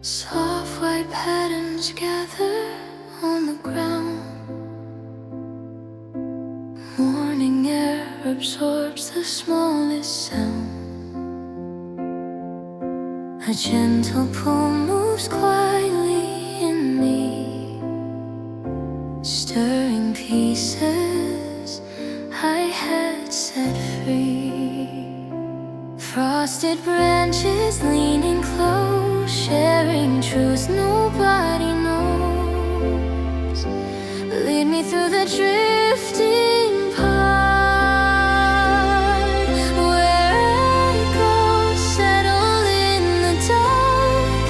Soft white patterns gather on the ground. Morning air absorbs the smallest sound. A gentle pull moves quietly in me, stirring pieces I had set free. Frosted branches leaning close, sharing truths nobody knows. Lead me through the drifting pine, where echoes settle in the dark.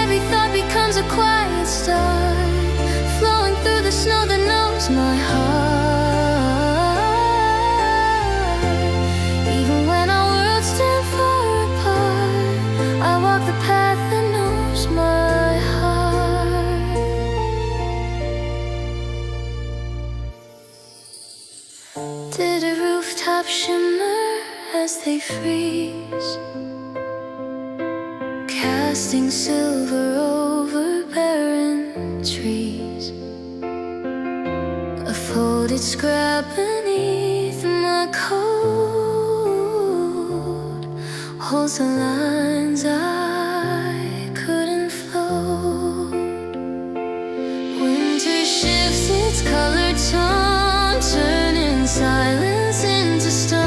Every thought becomes a quiet start, flowing through the snow that knows my heart. Even when our worlds stand far apart, I walk the path that knows my heart. Did a rooftop shimmer as they freeze, casting silver over barren trees. A folded scrap beneath my coat holds the lines I couldn't float. Winter shifts its colored tone, turning silence into stone.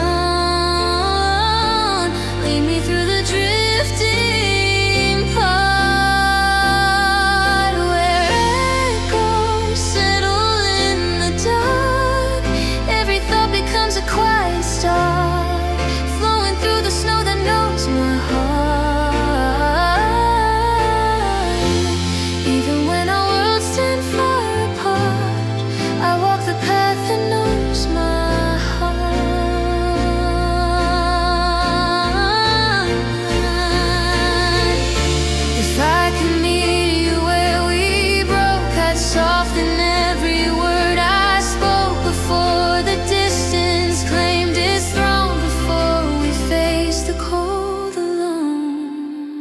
Lead me through the drifting part, where echoes settle in the dark. Every thought becomes a quiet start, flowing through the snow that knows my heart. Even when our worlds stand far apart, I walk the path that knows my heart. If I could meet you where we broke, I'd soften every word I spoke before the distance claimed its throne, before we faced the cold alone.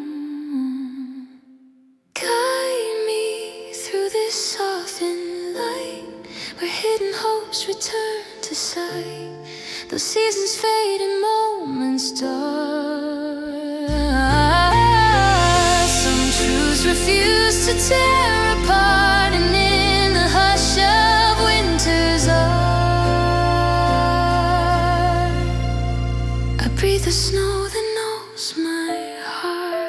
Guide me through this softened light, where hidden hopes return to sight. Those seasons fade and moments die. Some truths refuse to tear apart, and in the hush of winter's eye, I breathe the snow that knows my heart.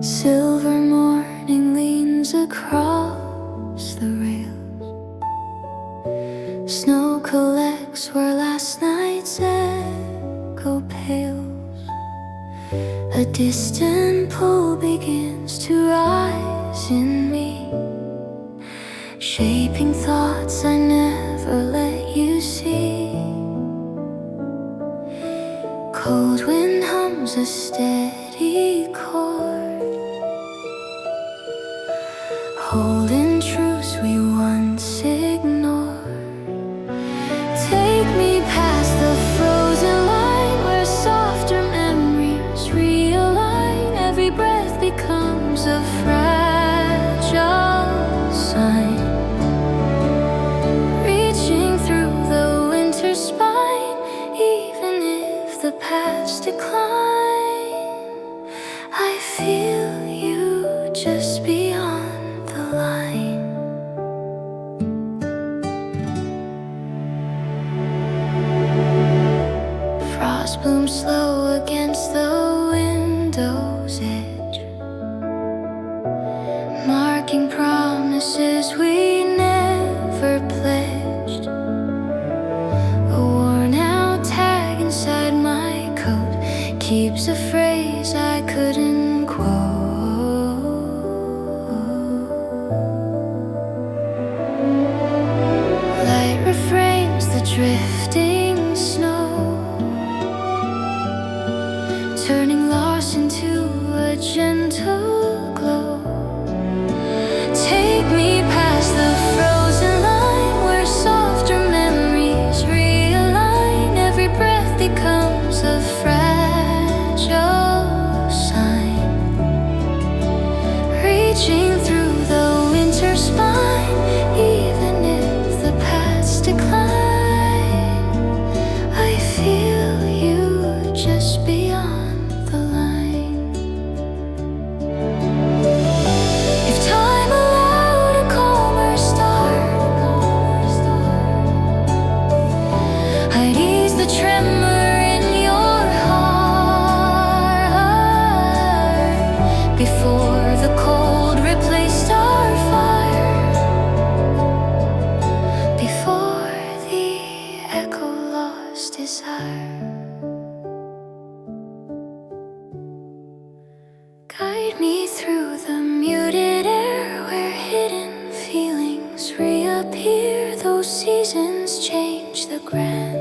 Silver morning leans across the rails. Snow collects where last night's echo pales. A distant pull begins to rise in me, shaping thoughts I never let you see. Cold wind hums a steady chord, holding truths we once ignored. Take me past the frozen line, where softer memories realign. Every breath becomes a fragile sign, reaching through the winter spine. Even if the paths decline, I feel you just beyond the line. Frost blooms slow against the window's edge, marking promises we never pledged. A worn out tag inside my coat keeps a phrase I couldn't quote. Light refrains the drifting snow, lost desire. Guide me through the muted air where hidden feelings reappear. Those seasons change the grand.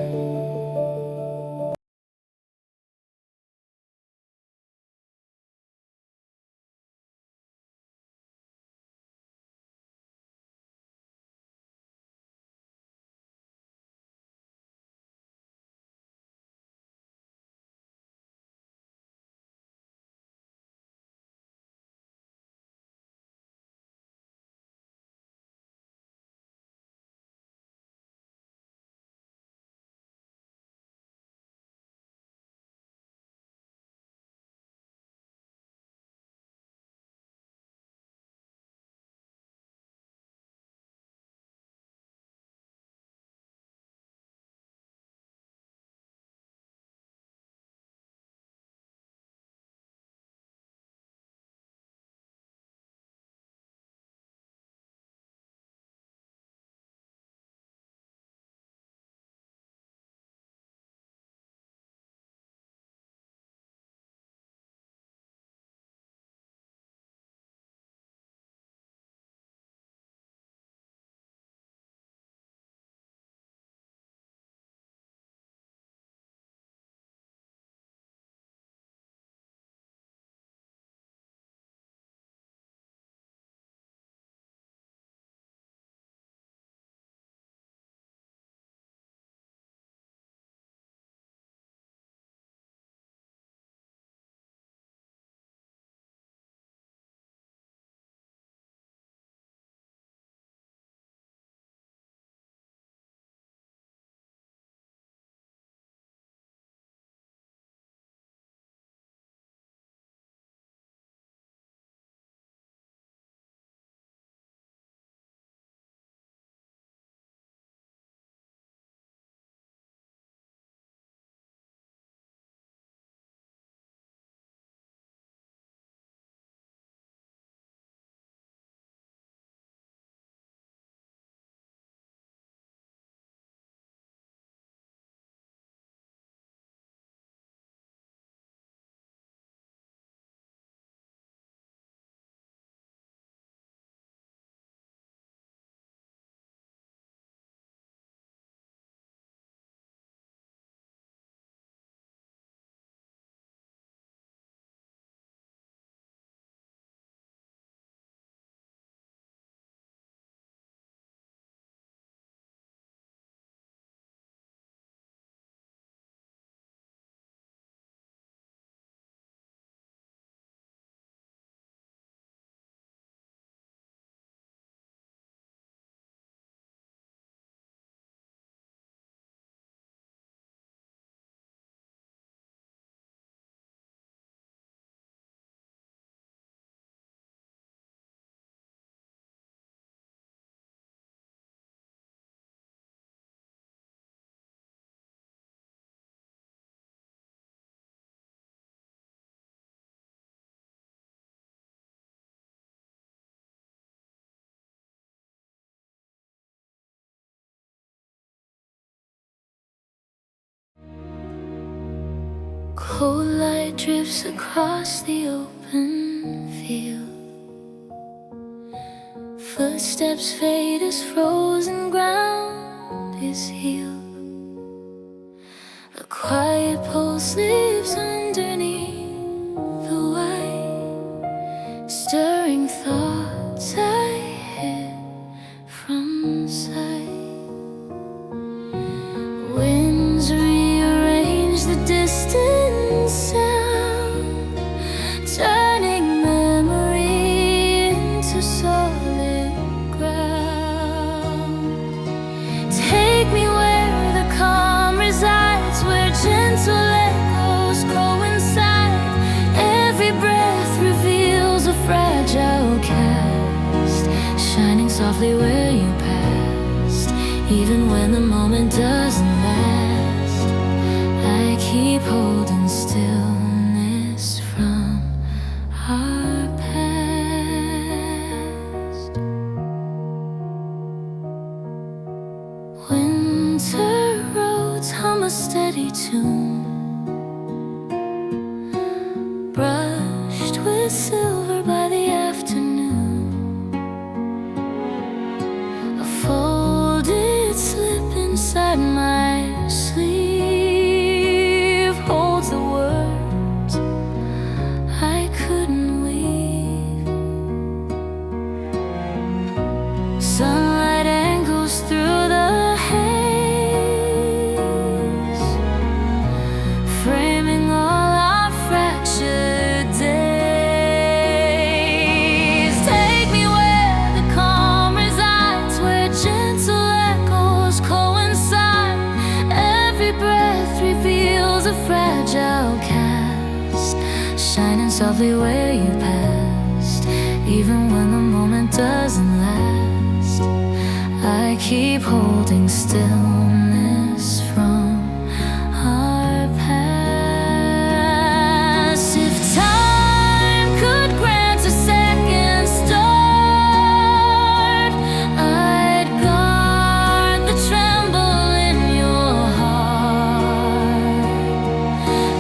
Cold light drifts across the open field. Footsteps fade as frozen ground is healed. A quiet pulse lives underneath the white, stirring thoughts I hid from sight. Winds rearrange the distant sound, turning memory into solid ground. Take me where the calm resides, where gentle echoes grow inside. Every breath reveals a fragile cast, shining softly where you passed. Even when the moment doesn't last, I keep holding stillness from our past. Winter roads hum a steady tune, brushed with silver by the afternoon. A folded slip inside my sleeve holds the words I couldn't weave. Sunlight angles through the haze, framing all our fractured days. Take me where the calm resides, where gentle echoes coincide. Every breath reveals a fragile cast, shining softly where you passed. Even when the moment doesn't last, I keep holding stillness from our past. If time could grant a second start, I'd guard the tremble in your heart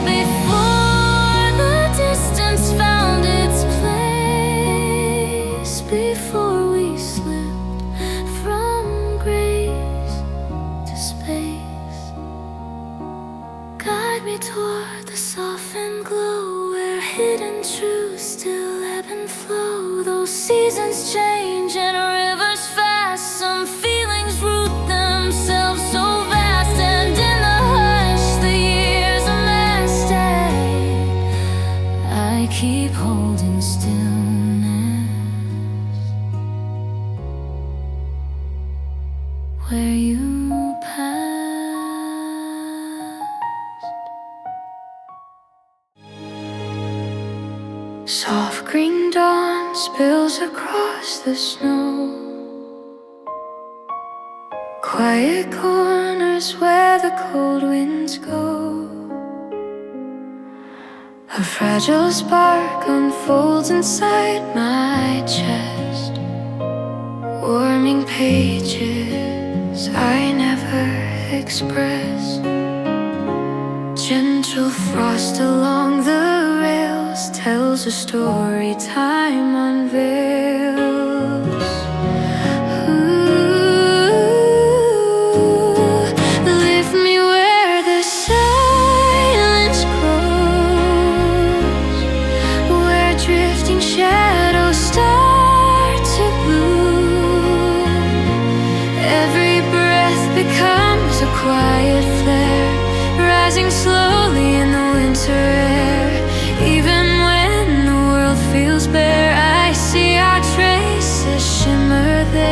before the distance found its place, before we slipped from grace to space. Guide me toward the softened glow, where hidden truths still ebb and flow. Those seasons change and rivers fast, some feelings root themselves so vast. And in the hush the years amassed, I keep holding stillness where you passed. Soft green dawn spills across the snow, quiet corners where the cold winds go. A fragile spark unfolds inside my chest, warming pages I never expressed. Gentle frost along the rails tells a story time unveils. Ooh, lift me where the silence grows, where drifting shadows start to bloom. Every breath becomes a quiet flare, rising slowly in the winter air. Even when the world feels bare, I see our traces shimmer there.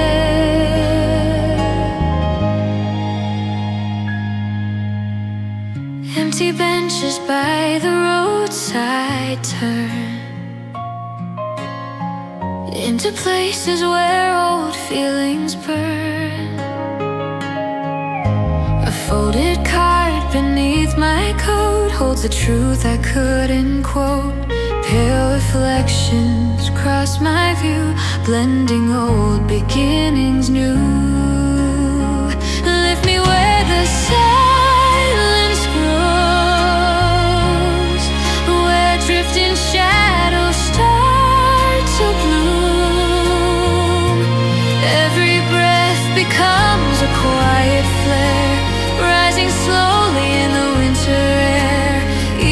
Empty benches by the roadside turn into places where old feelings burn. A folded card beneath my coat holds the truth I couldn't quote. Pale reflections cross my view, blending old beginnings new. Lift me where the silence grows, where drifting shadows start to bloom. Every breath becomes a quiet flare, rising slowly in the winter air.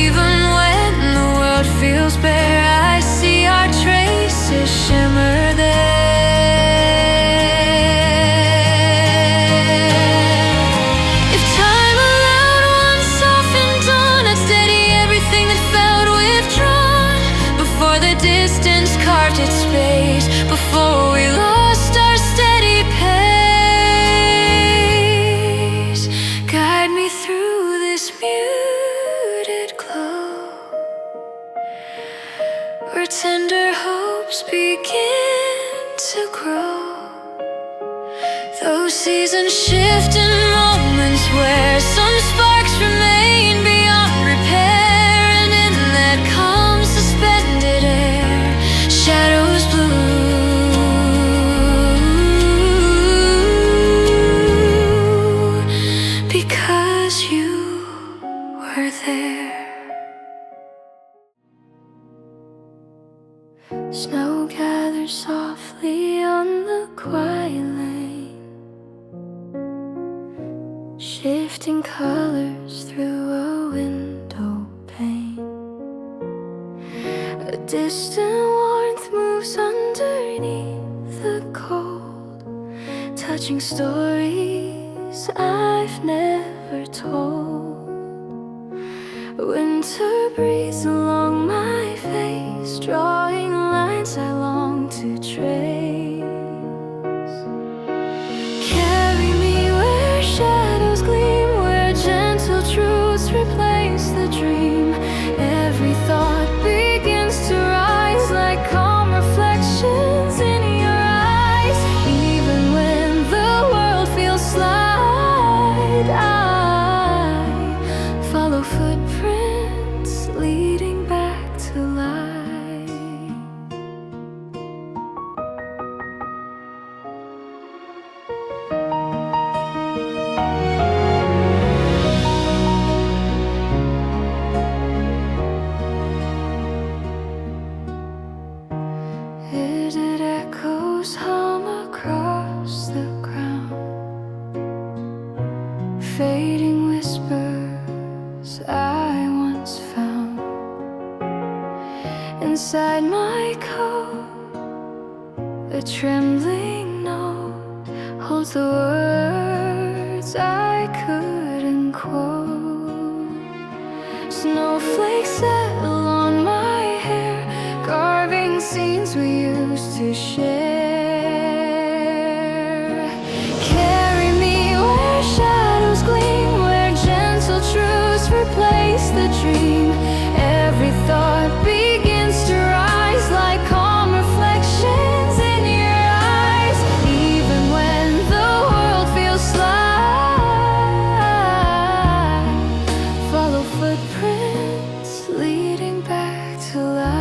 Even when the world feels bare, I see our traces shimmer there. If time allowed one softened dawn, I'd steady everything that felt withdrawn. Before the distance carved its space, before we lost our steady pace. Guide me through this muted glow, where tender hopes begin to grow. Those seasons shift in moments where some sparks remain beyond repair. And in that calm suspended air, shadows blue, because you were there. Snow gathered softly on the quiet lane, shifting colors through a window pane. A distant warmth moves underneath the cold, touching stories I've never told. Winter breeze along my face, drawing lines I long to trace. Carry me where shadows gleam, where gentle truths replace the dream. Every thought begins to rise like calm reflections in your eyes. Even when the world feels slight, I follow footprints leading back to life. It echoes hum across the ground, fading whispers I once found. Inside my coat, a trembling note holds the words I couldn't quote. Snowflakes settle on my hair, carving scenes we used to share. Carry me where shadows gleam, where gentle truths replace the dream. Every thought begins to rise like calm reflections in your eyes. Even when the world feels slight, follow footprints leading back to life.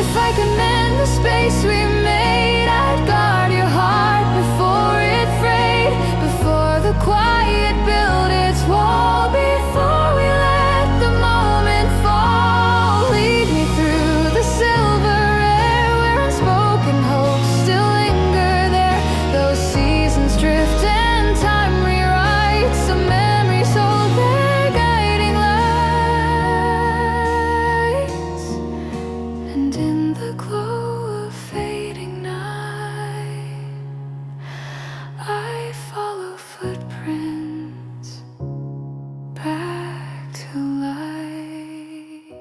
If I could mend the space we made, I'd guard your heart before it frayed, before the quiet built its wall, before we let the moment fall. Lead me through the silver air, where unspoken hopes still linger there. Those seasons drift and time rewrites some memories hold their guiding lights. And in the glow of fading night, I follow footprints back to light.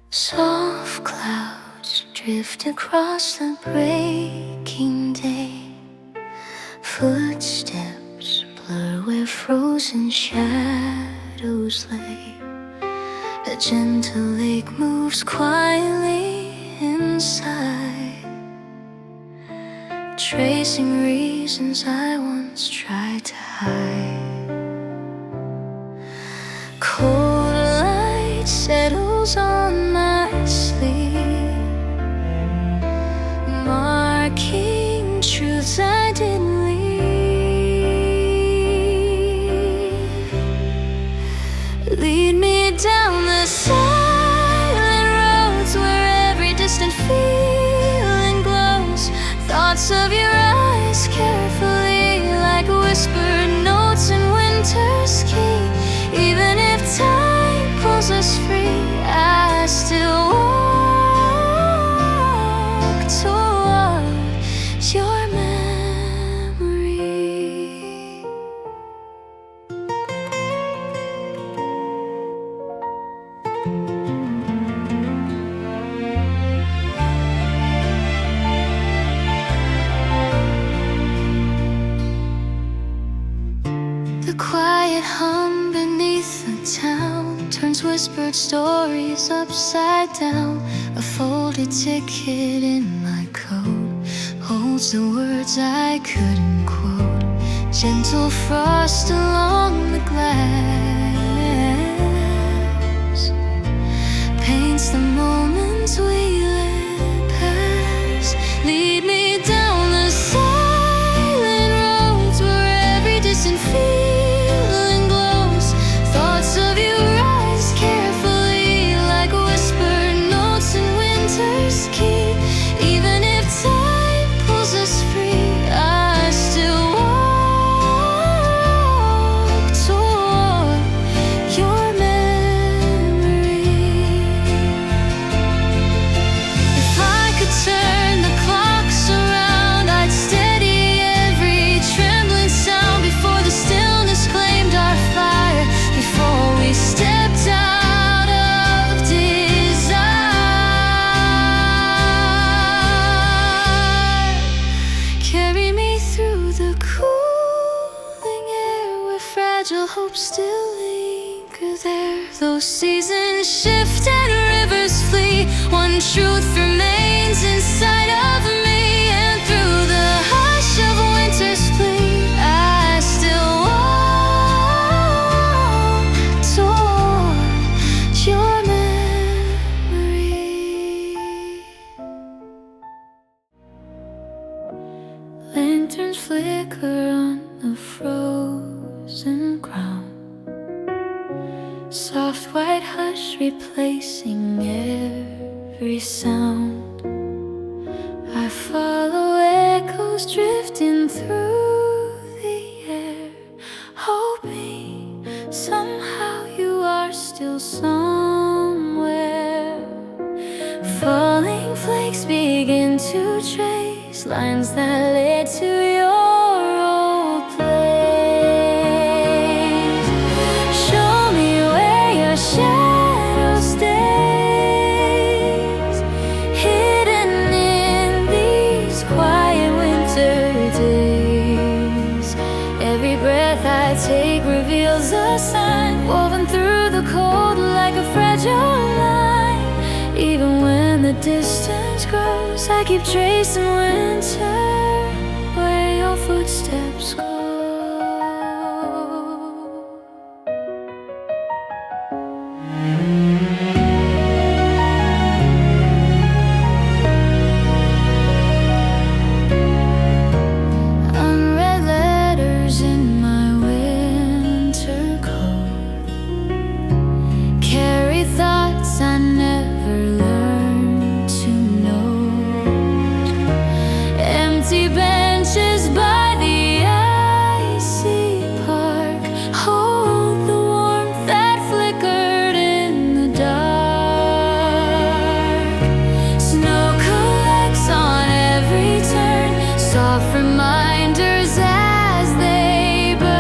Soft clouds drift across the breaking day. Footsteps blur where frozen shadows lay. A gentle lake moves quietly inside, tracing reasons I once tried to hide. Cold light settles on my sleeve, marking truths I didn't leave. Lead me down the silent roads where every distant feeling glows. Thoughts of your eyes carefully, like whispered notes in winter's key. Even if time pulls us free, I still walk towards your memory. The quiet hum beneath the town turns whispered stories upside down. A folded ticket in my coat holds the words I couldn't quote. Gentle frost along the glass paints the moments we let pass. Lead me down the silent the cooling air where fragile hopes still linger there. Though seasons shift and rivers flee, one truth remains inside of me, and through the hush of winter's plea, I still want towards your memory. Lanterns flicker on the frozen ground, soft white hush replacing every sound. I follow echoes drifting through the air, hoping somehow you are still somewhere. Falling flakes begin to trace lines that led to your old place. Show me where your shadow stays, hidden in these quiet winter days. Every breath I take reveals a sign, woven through the cold like a fragile line. Even when the distance grows, I keep tracing winter where your footsteps go. Unread letters in my winter coat carry thoughts I never learned to note. Empty benches by the icy park hold the warmth that flickered in the dark. Snow collects on every turn, soft reminders as they burn.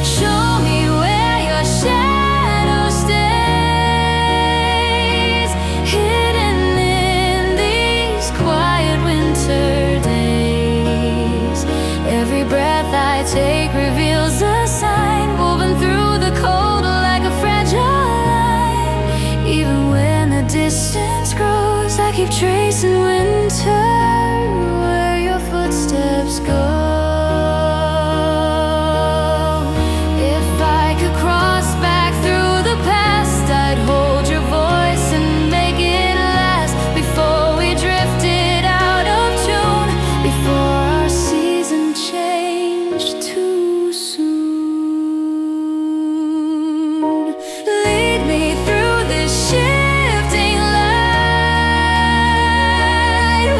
Show me where your shadow stays, hidden in these quiet winter days. Every breath I take reveals a sign, woven through the cold like a fragile line. Even when the distance grows, I keep tracing winter where your footsteps go. If I could cross back through the past, I'd hold your voice and make it last. Before we drifted out of tune, before our season changed too soon. Lead me through this shifting light,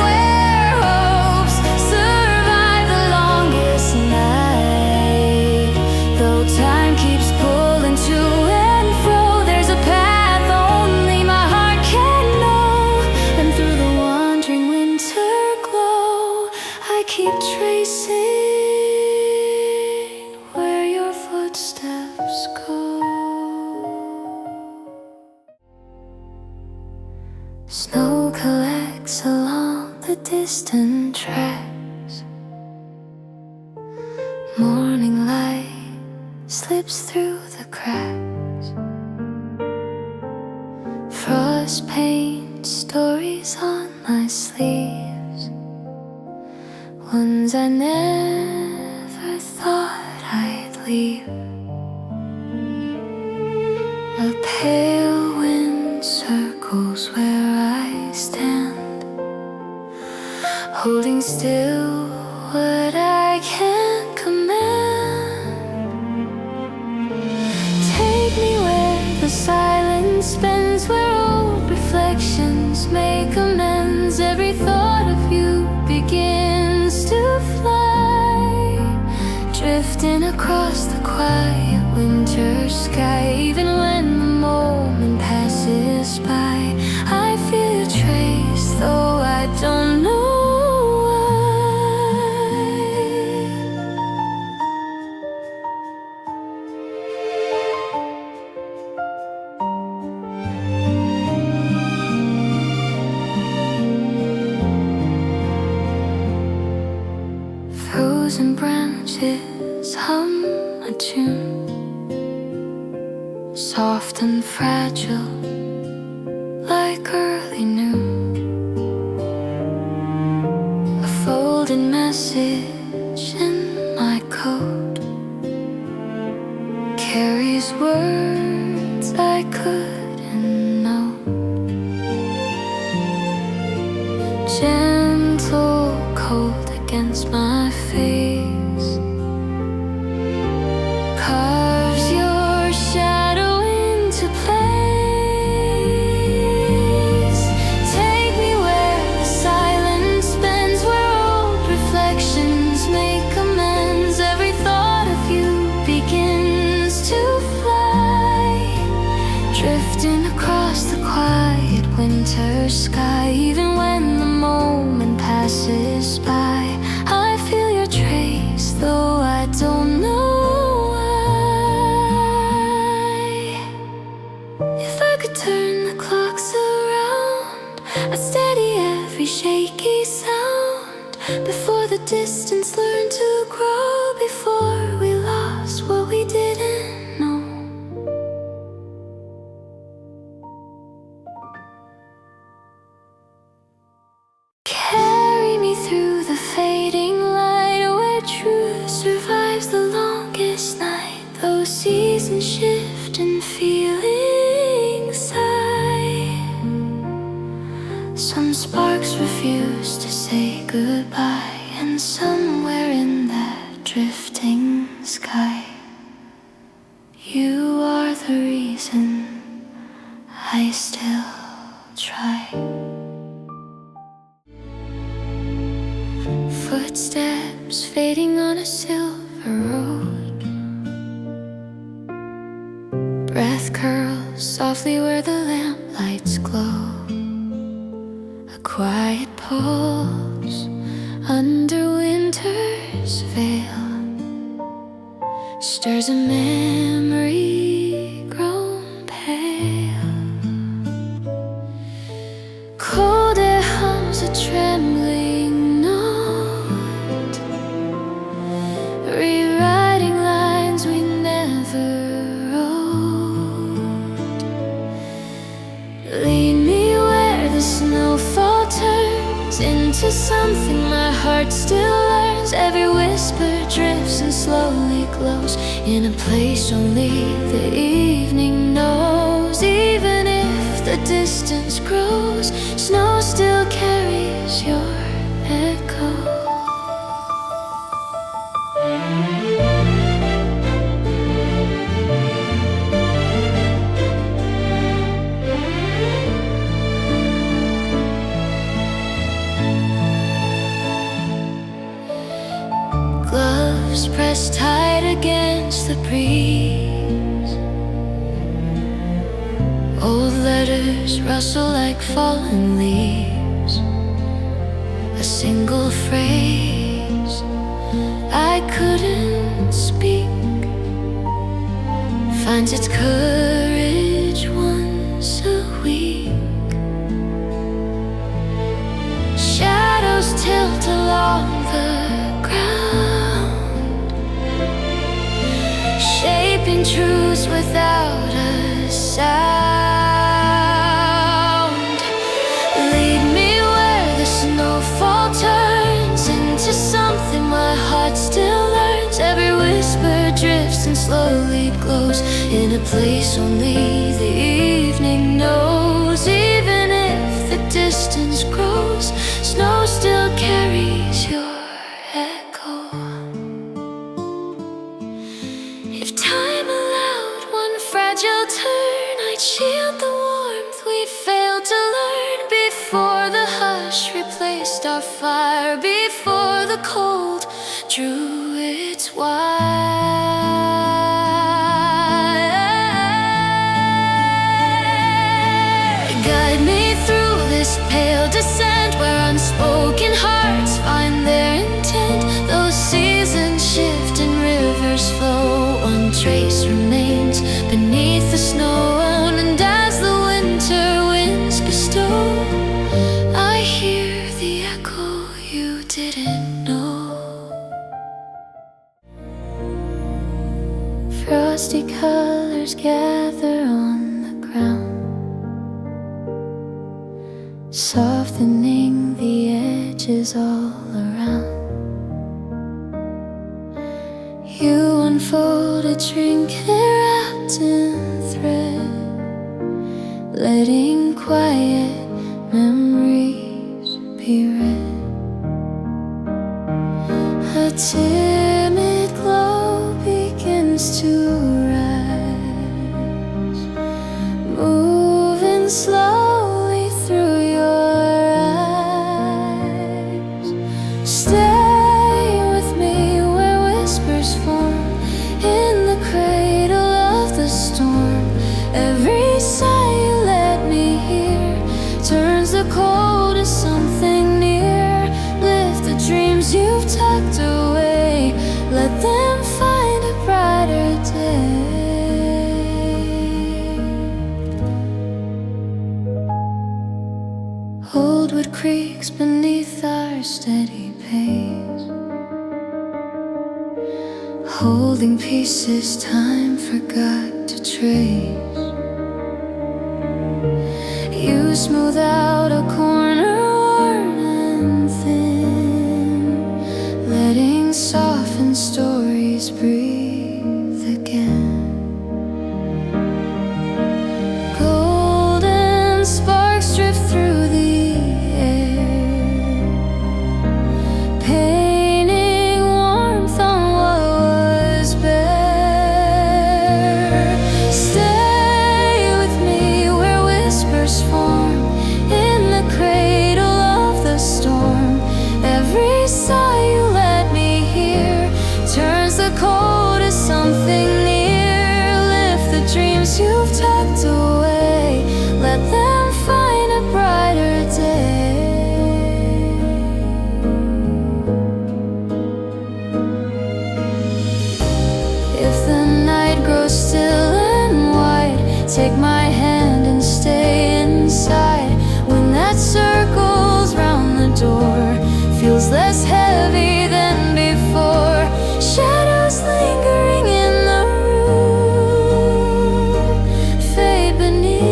where hopes survive the longest night. Though time keeps pulling to and fro, there's a path only my heart can know. And through the wandering winter glow, I keep tracing where your footsteps go. Snow collects along the distant tracks. Morning light slips through the cracks. Frost paints stories on my sleeves, ones I never thought I'd leave. A pale wind circles where I stand, holding still what I can't command. Take me where the silence spends, where old reflections make amends. Every thought of you begins to fly, drifting across the quiet winter sky. Even when the moment passes by, I feel a trace, though I don't know why. Shadows and branches hum a tune, soft and fragile like early noon. A folded message in my coat carries words I couldn't know. Gentle cold against my face carves your shadow into place. Take me where the silence bends, where old reflections make amends. Every thought of you begins to fly, drifting across the quiet winter sky. Even when the moment passes by, I feel your trace, though I don't know why. If I could turn the clocks around, I'd steady every shaky sound before the distance learned to grow, before we lost what we didn't know. Carry me through the fading light, where truth survives the longest night. Those seasons shift and feelings sigh. Some sparks refuse to say goodbye, and somewhere in that drifting sky, you are the reason I still try. Footsteps fading on a silver road, breath curls softly where the lamplights glow. A quiet pulse under winter's veil stirs a memory grown pale. Cold air hums a trembling note, rewriting lines we never wrote. Lead me where the snowfall turns into something my heart still learns. Every whisper drifts and slowly glows in a place only the evening knows. Even if the distance grows, snow still carries your echo. Gloves pressed tight against the breeze, old letters rustle like fallen leaves. A single phrase I couldn't speak finds its courage once a week. Shadows tilt along the ground, shaping truths without a sound. Lead me where the snowfall turns into something my heart still learns. Every whisper drifts and slowly glows in a place only the evening knows. Even if the distance grows, snow still carries your echo. If time allowed one fragile turn, I'd shield the warmth we failed to learn. Before the hush replaced our fire, before the cold drew its wire. Guide me through this pale descent, where unspoken hearts find their intent. Those seasons shift and rivers flow, one trace remains beneath the snow. And as the winter winds bestow, I hear the echo you didn't know. frosty colors gather on the ground, softening the edges all around. You unfold a trinket wrapped in thread, letting quiet memories be read. A timid glow begins to rise, moving slowly through your eyes. Stay with me where whispers form in the cradle of the storm. Every sigh you let me hear turns the cold to something near. Lift the dreams you've tucked away, let them find a brighter day. Old wood creaks beneath our steady pace, holding pieces time forgot to trace. You smooth out a corner worn and thin, letting softened stories breathe again. Golden sparks drift through the air, painting warmth on what was bare. Stay with me where whispers form in the cradle of the storm. Every sigh you let me hear turns the cold to something near. Lift the dreams you've tucked away, let them find a brighter day. If the night grows still and wide, take my hand and stay inside. When that circles round the door, feels less heavy than before. Shadows lingering in the room fade beneath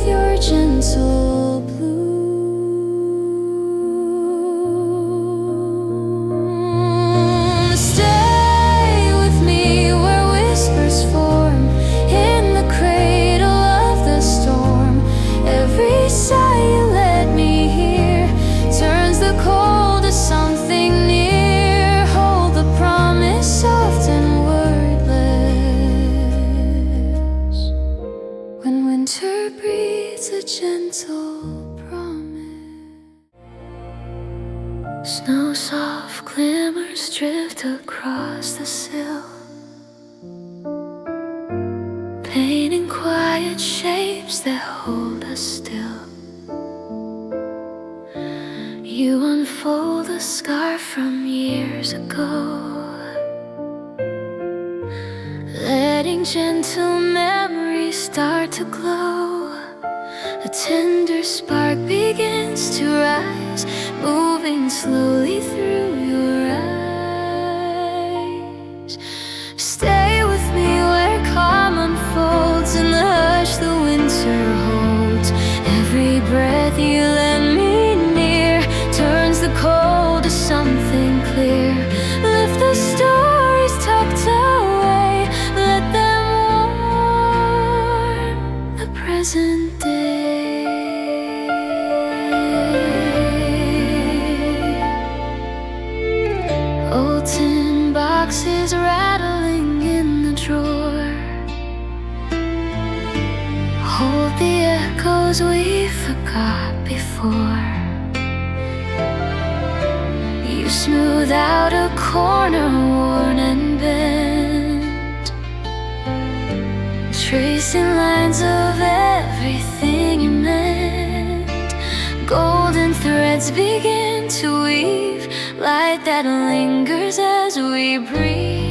your gentle bloom. Stay with me where whispers form in the cradle of the storm. Every sigh you let me hear turns the cold to something near. Hold the promise soft and wordless, when winter breathes a gentle promise. Snow soft glimmers drift across the sill, painting quiet shapes that hold us still. You unfold a scar from years ago, letting gentle memories start to glow. A tender spark begins to rise, moving slowly through your eyes. Stay with me where calm unfolds in the hush the winter holds. Every breath you let me near turns the cold to something clear. Lift the stories tucked away, let them warm the present day. Old tin boxes rattling in the drawer hold the echoes we forgot before. You smooth out a corner worn and bent, tracing lines of everything you meant. Golden threads begin to weave, light that lingers as we breathe.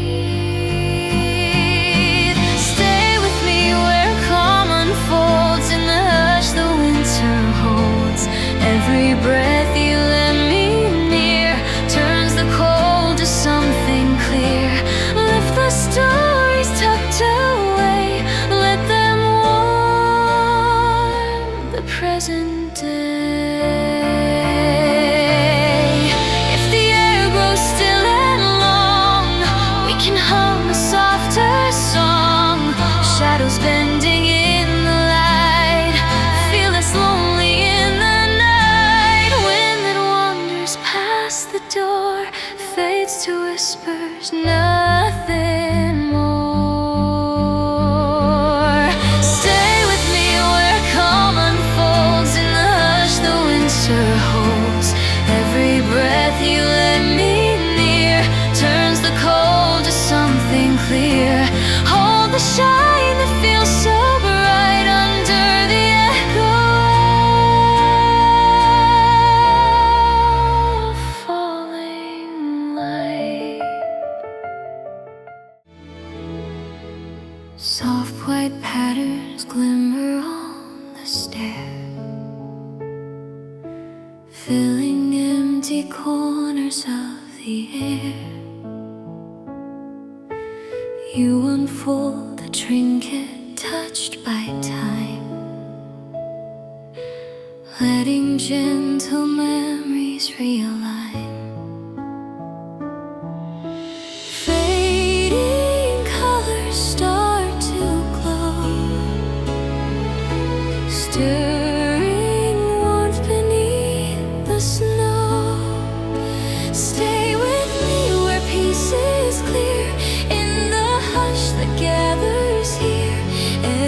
Stay with me where calm unfolds in the hush the winter holds. Every breath you let me near turns the cold to something clear. Lift the stars past the door, fades to whispers, nothing more. Stay with me where calm unfolds, in the hush the winter holds. Every breath you let me near turns the cold to something clear. Hold the shine that feels so bright under the echo of falling light. Soft white patterns glimmer on the stair, filling empty corners of the air. You unfold a trinket touched by time, letting gentle memories realign. Fading colors start to glow, stirring warmth beneath the snow. Stay with me where peace is clear, in the hush that gathers here.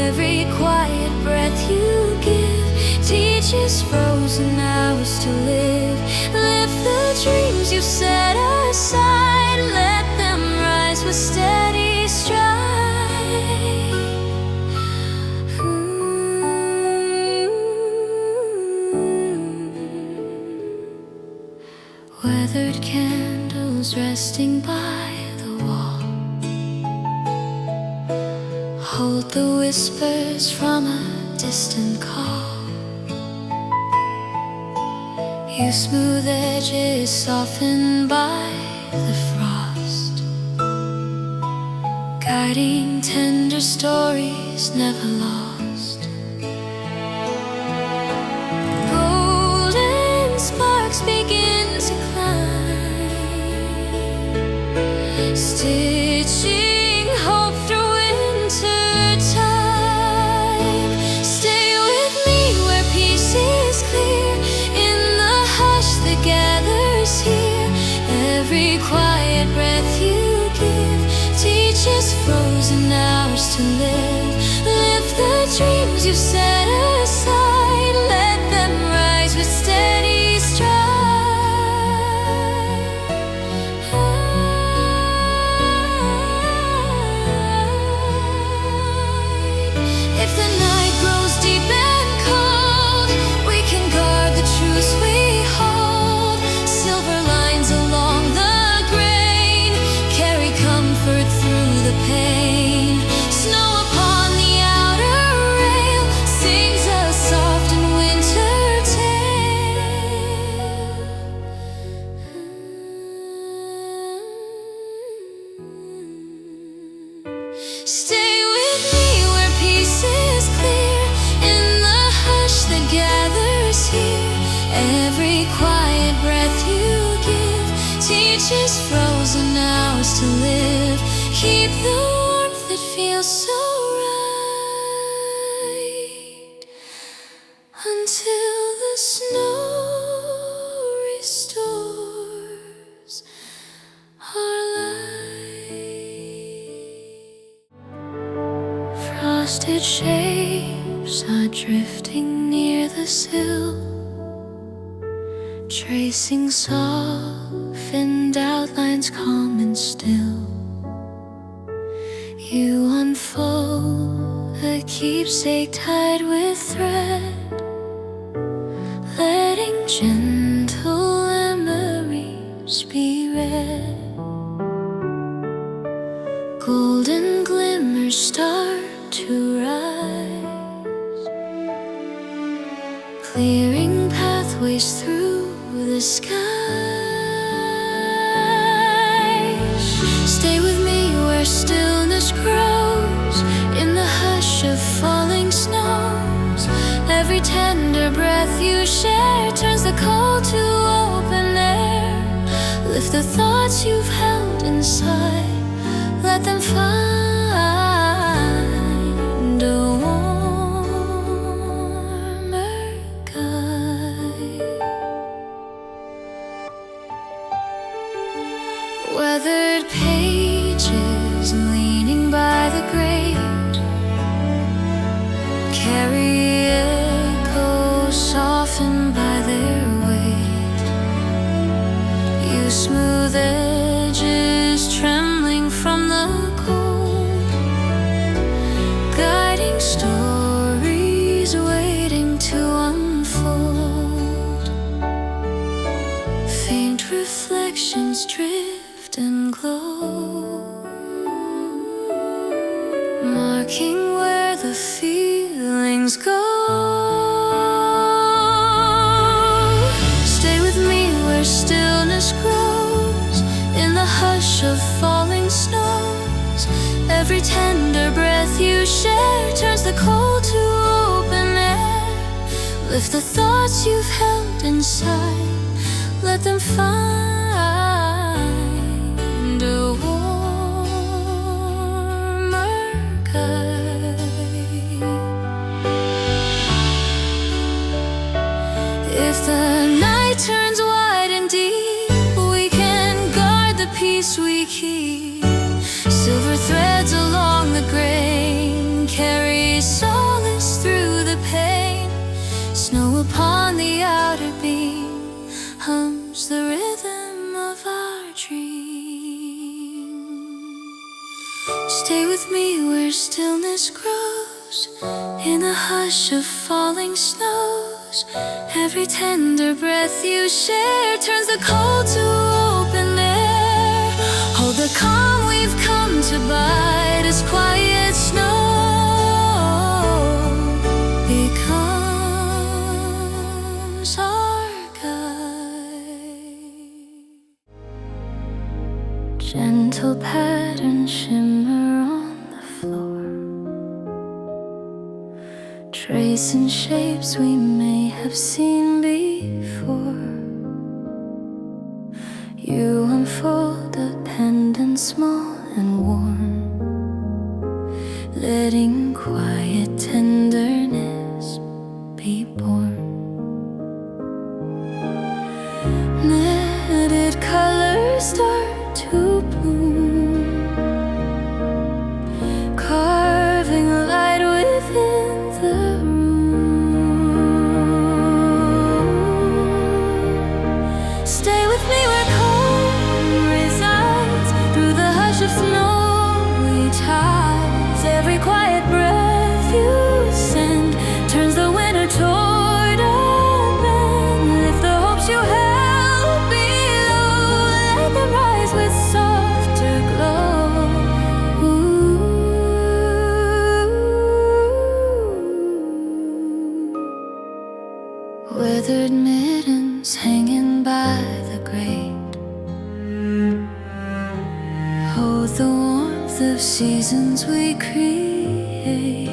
Every quiet breath you give teaches frozen hours to live. Lift the dreams you set aside, let them rise with steady stride. Weathered candles resting by the wall hold the whispers from a distant call. You smooth edges softened by the frost, guiding tender stories never lost. Golden sparks begin to climb, stitching hope through winter time. Stay with me where peace is clear, in the hush that gathers here. Every quiet breath you give teaches frozen hours to live. Lift the dreams you set aside, let them rise with steady stride. If the night grows deep and cold, we can guard the truths we hold. Silver lines along the grain carry comfort through the pain. Snow upon the outer rail sings a soft and winter tale. Stay with me where peace is clear, in the hush that gathers here. Every quiet breath you give teaches frozen hours to live. Keep the warmth that feels so right until the snow restores our light. Frosted shapes are drifting near the sill, tracing softened outlines calm and still. You unfold a keepsake tied with thread, letting gentle memories be read. Golden glimmers start to rise, clearing pathways through the skies. Stay with me where stillness grows, in the hush of falling snows. Every tender breath you share turns the cold to open air. Lift the thoughts you've held inside, let them find a warmer guide. Weathered pages leaning by the grate carry echoes softened by their weight. You smooth edges trembling from the cold, guiding stories waiting to unfold. Faint reflections drift and glow, marking where the feelings go. Stay with me where stillness grows, in the hush of falling snows. Every tender breath you share turns the cold to open air. Lift the thoughts you've held inside, let them find a warmer guide. If the night turns wide and deep, we can guard the peace we keep. Silver threads along the grain carry solace through the pain. Snow upon the outer beam hums the rhythm of our dream. Stay with me where stillness grows, in the hush of falling snows. Every tender breath you share turns the cold to open air. Hold the calm we've come to bide as quiet snow becomes our guide. Gentle patterns shimmer on the floor, tracing shapes we may have seen before. You unfold a pendant small and warm, letting quiet tenderness be born. Netted colors start to bloom, carving a light within the room. Stay with me where calm resides, through the hush of snowy tides. Every quiet breath you send turns the winter toward a bend. Lift the hopes you held below, let them rise with softer glow. Weathered mittens hanging by the grate hold the warmth of seasons we create.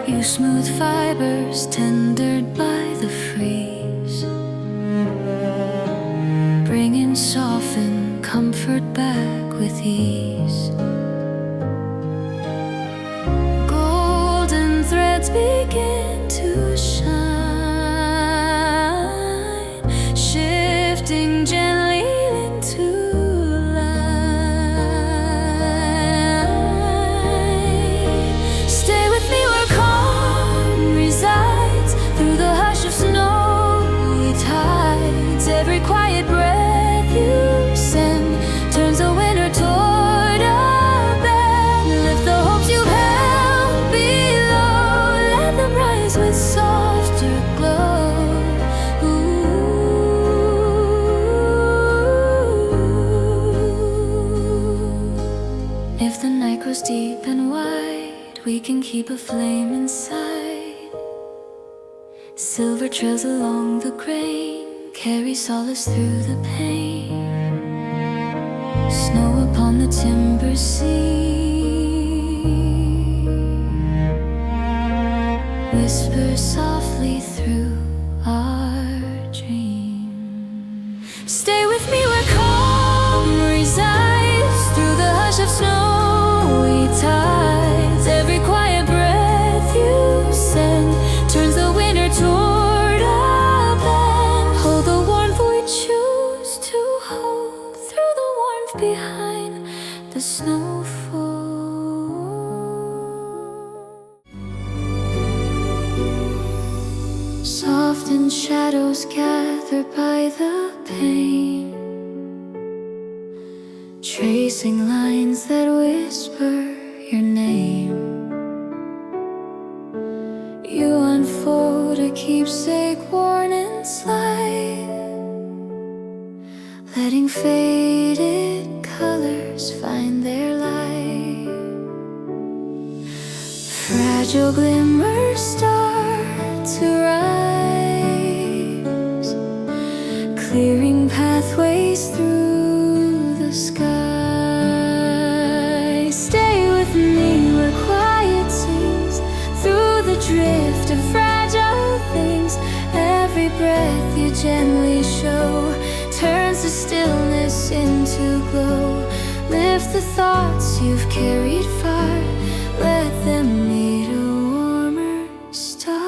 You smooth fibers tendered by the freeze, bringing softened comfort back with ease. Golden threads begin to shine, shifting gently into light. Stay with me where calm resides, through the hush of snowy tides. Every quiet breath you send turns the winter toward a bend. Lift the hopes you've held below, let them rise with softer glow. If the night grows deep and wide, we can keep a flame inside. Silver trails along the grain carry solace through the pain. Snow upon the timber seam whispers softly through our dream. Stay with me where calm resides, through the hush of snowy tides. Every quiet breath you send turns the winter toward a bend. Hold the warmth we choose to hold, behind the snowfall. Softened shadows gather by the pane, tracing lines that whisper your name. You unfold a keepsake worn in slide, letting faded colors find their light. Fragile glimmers start to rise, clearing pathways through the sky. Stay with me where quiet sings through the drift of fragile things. Every breath you gently show turns the stillness into glow. Lift the thoughts you've carried far, let them meet a warmer star.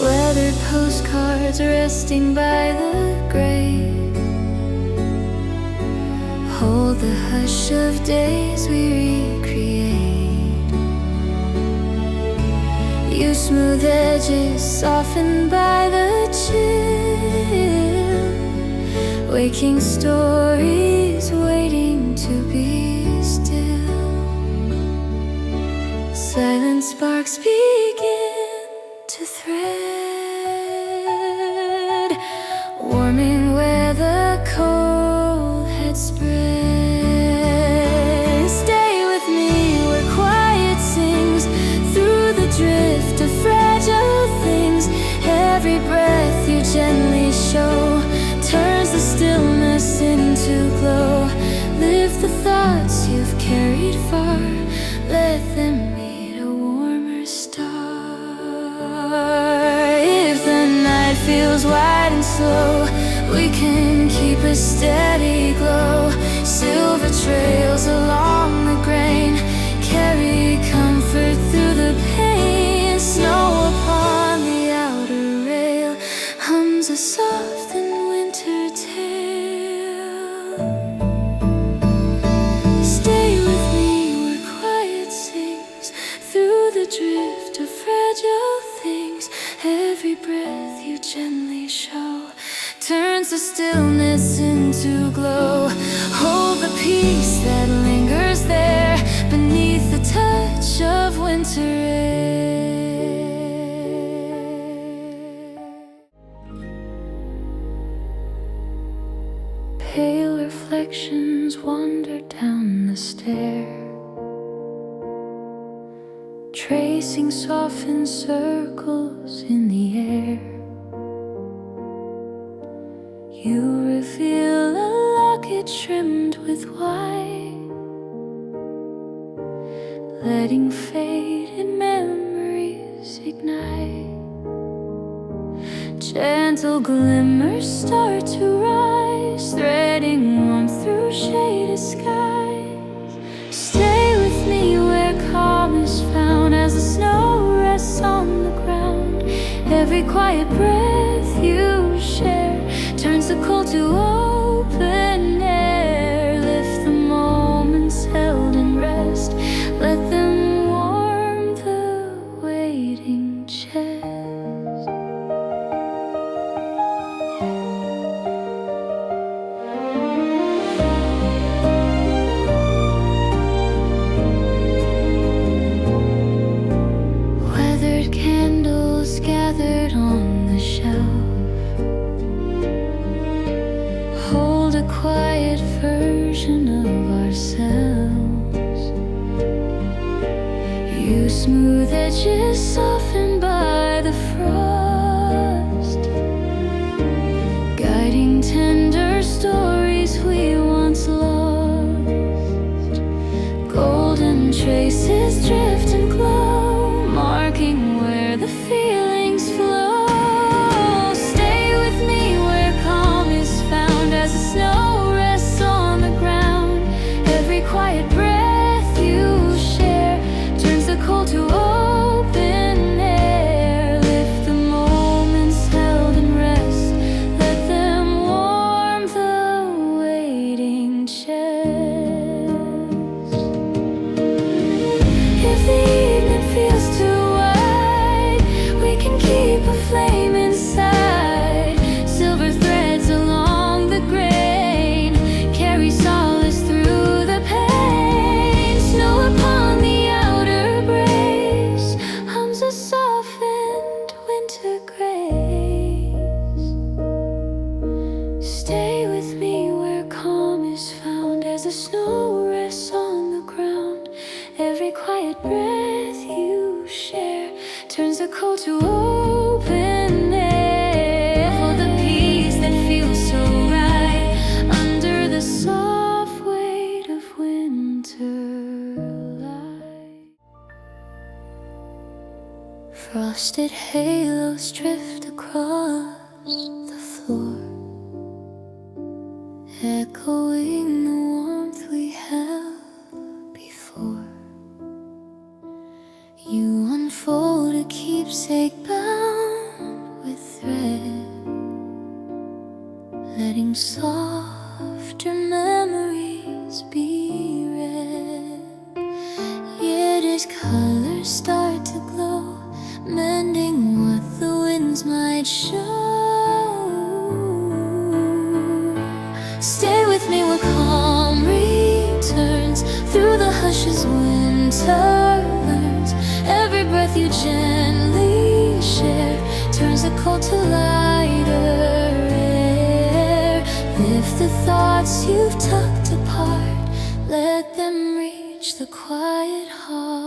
Weathered postcards resting by the grave hold the hush of days we recreate. You smooth edges softened by the chill, waking stories waiting to be still. Silent sparks begin to thread, warming where the cold had spread. Stay with me where quiet sings through the drift of fragile things. Every breath you gently show turns the stillness into glow. Lift the thoughts you've carried far, let them meet a warmer star. If the night feels wide and slow, we can keep a steady glow. Silver trails along the grain carry comfort through the pain. Snow upon the outer rail hums a soft and winter tale. Stay with me where quiet sings through the drift of fragile things. Every breath you gently show turns the stillness into glow. Hold the peace that lingers there beneath the touch of winter air. Pale reflections wander down the stair, tracing softened circles in the air. You reveal a locket trimmed with white, letting faded memories ignite. Gentle glimmers start to rise, threading warmth through shaded skies. Stay with me where calm is found as the snow rests on the ground. Every quiet breath you share turns the cold to open air. Lift the moments held in rest, let them warm the waiting chest. Weathered candles gathered on the shelf hold a quiet version of ourselves. You smooth edges softened by the frost, guiding tender stories we once lost. Golden traces drift and glow, marking where the feelings flow. Stay with me where calm is found as the snow rests on the ground. Every quiet breath Frosted halos drift across the floor, echoing the warmth we held before. You unfold a keepsake bound with thread, letting softer memories be read. Yet as colors start to glow, mending what the winds might show. Stay with me where calm returns, through the hushes winter learns. Every breath you gently share turns the cold to lighter air. Lift the thoughts you've tucked apart, let them reach the quiet heart.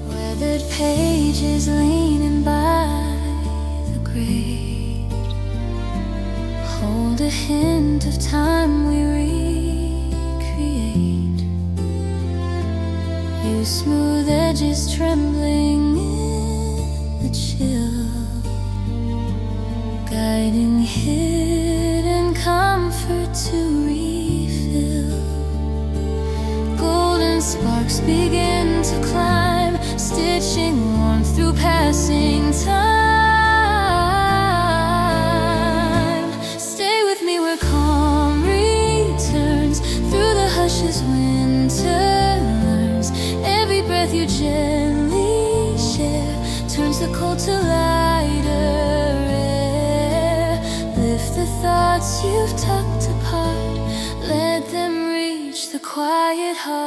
Weathered pages leaning by the grate hold a hint of time we recreate. You smooth edges trembling in the chill, guiding hidden comfort to refill. Golden sparks begin to climb, stitching warmth through passing time. Stay with me where calm returns, through the hushes winter learns. Every breath you gently share turns the cold to lighter air. Lift the thoughts you've tucked apart, let them reach the quiet heart.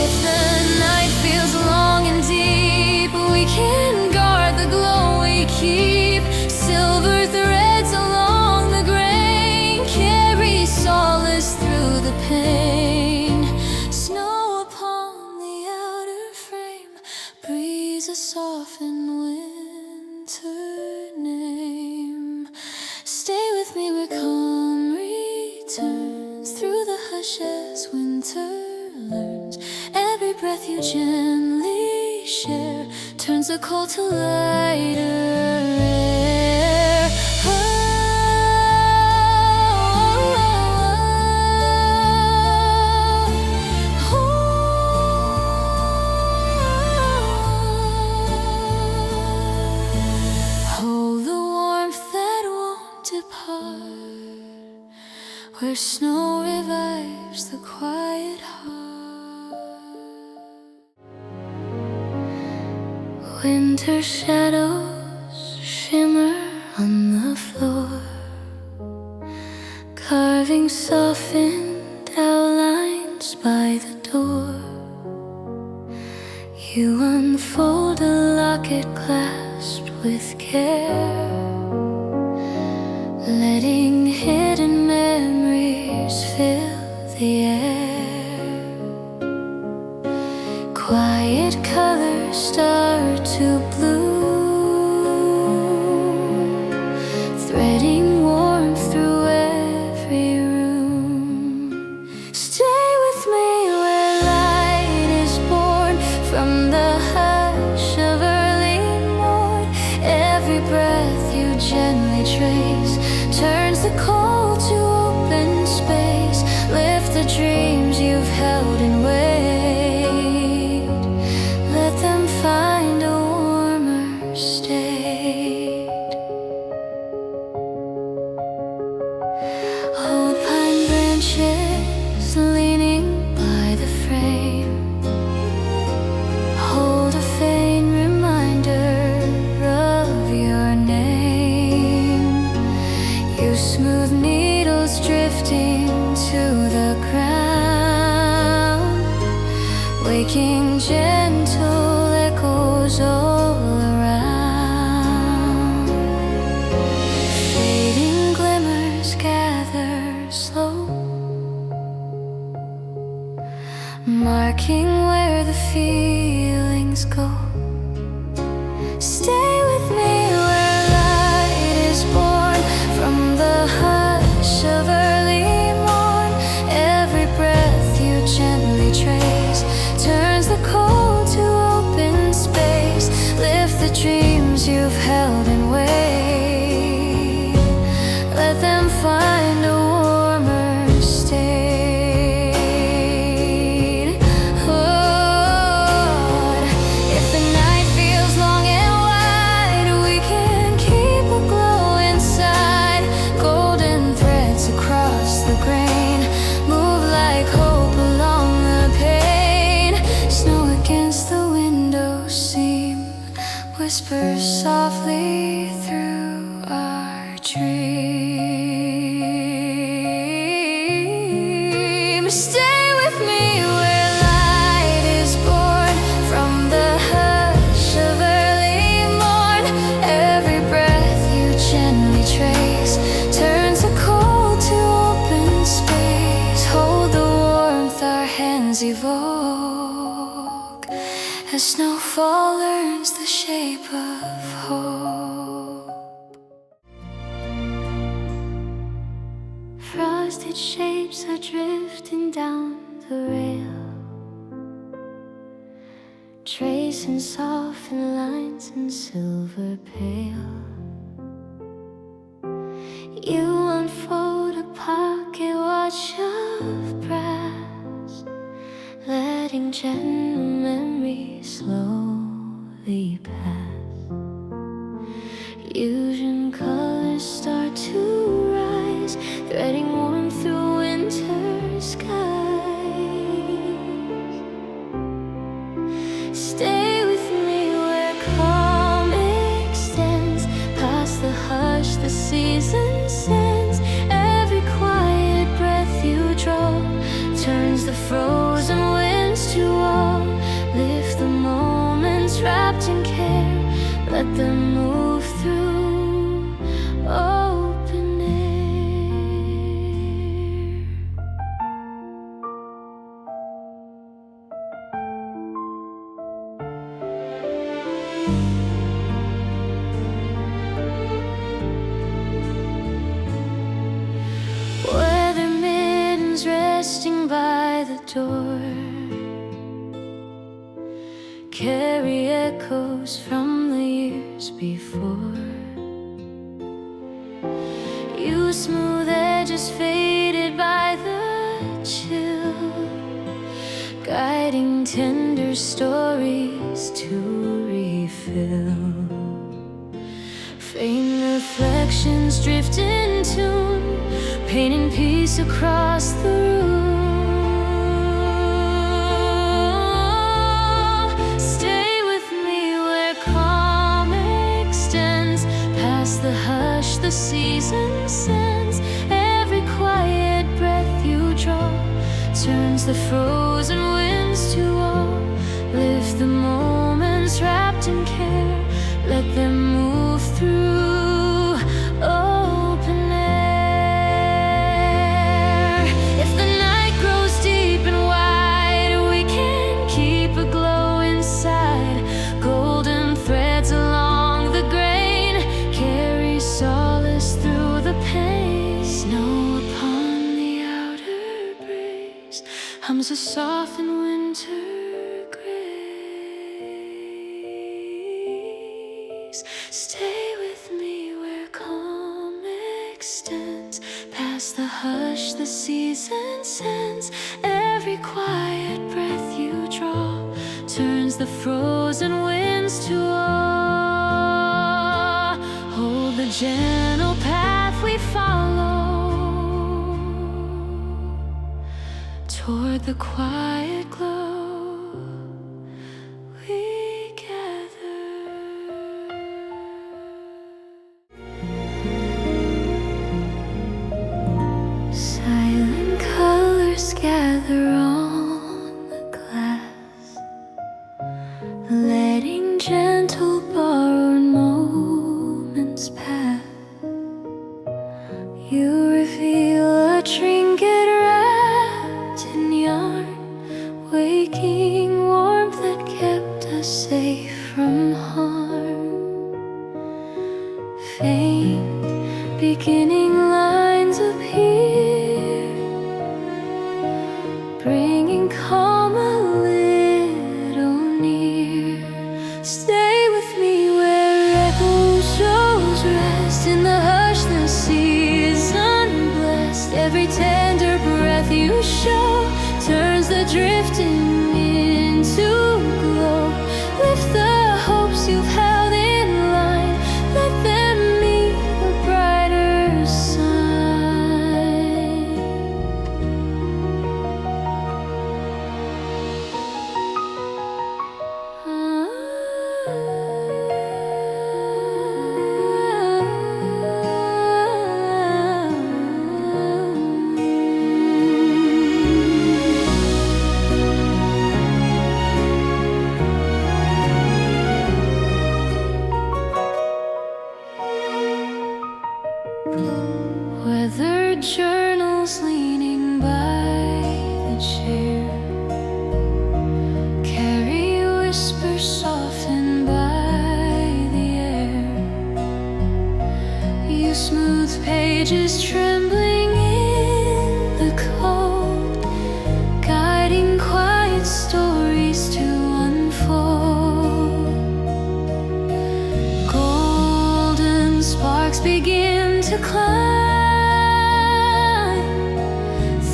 If the night feels long and deep, we can guard the glow we keep. Silver threads along the grain carry solace through the pain. Snow upon the outer frame, breeze a softened winter name. Stay with me where calm returns, through the hushes winter learns. Every breath you gently share turns the cold to lighter air. Hold the warmth that won't depart, where snow revives the quiet heart. Winter shadows shimmer on the floor, carving softened outlines by the door. You unfold a locket clasped with care, letting hidden memories fill the air. Quiet colors start to bloom, threading warmth through every room. Stay with me where light is born from the hush of early morn. Every breath you gently trace turns the cold to open space. Lift the dreams you've held and wait, let them find a warmer state. Old pine branches leaning by the frame hold a faint reminder of your name. You smooth needles drifting to the ground, waking gentle echoes all around. Fading glimmers gather slow, marking where the feelings go. Stay with me where light is born from the hush of early morn. Every breath you gently trace turns the cold to open space. Lift the dreams you've held and wait. Let them find a warmer state. Oh, if the night feels long and wide, we can keep a glow inside. Golden threads across the grain move like hope along the pane. Snow against the window seam whispers softly through our dreams. Stay with me where light is born from the hush of early morn. Every breath you gently trace turns the cold to open space. Hold the warmth our hands evoke as snowfall learns the shape of hope. Frosted shapes are drifting down the rail, tracing softened lines in silver pale. You unfold a pocket watch of brass, letting gentle memories slowly pass. Fusion colors start to rise, threading warmth through winter skies. Stay with me where calm extends past the hush the season sends. Every quiet breath you draw turns the frozen winds to awe. Lift the moments wrapped in care, let them move through open air. Weather mittens resting by the door carry echoes from the years before. You smooth edges faded by the chill, guiding tender stories to refill. Faint reflections drift in tune, painting peace across the room. The hush the season sends. Every quiet breath you draw turns the frozen winds to awe. Lift the moments wrapped in care, let them move through open air. If the night grows deep and wide, we can keep a glow inside. Golden threads along the grain carry solace through the pain. Snow upon the outer breeze hums a softened winter grace. Stay with me where calm extends past the hush the season sends. Every quiet breath you draw turns the frozen winds to awe. Hold the gentle path we follow toward the quiet glow we gather. Silent colors gather on the glass, letting gentle borrowed moments pass. You reveal a trinket wrapped in yarn, drifting into glow. Lift the hopes you've held in line, let them meet a brighter sign. Weather journals leaning by the chair, carry whispers softened by the air. You smooth pages trembling in the cold, guiding quiet stories to unfold. Golden sparks begin to climb,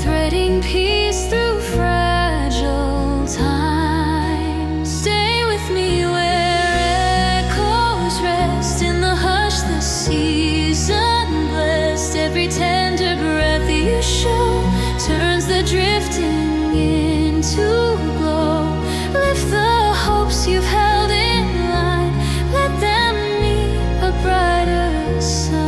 threading peace through fragile time. Stay with me where echoes rest in the hush, the season blessed. Every tender breath you show turns the drifting into glow. Lift the hopes you've held in line, let them meet a brighter sign.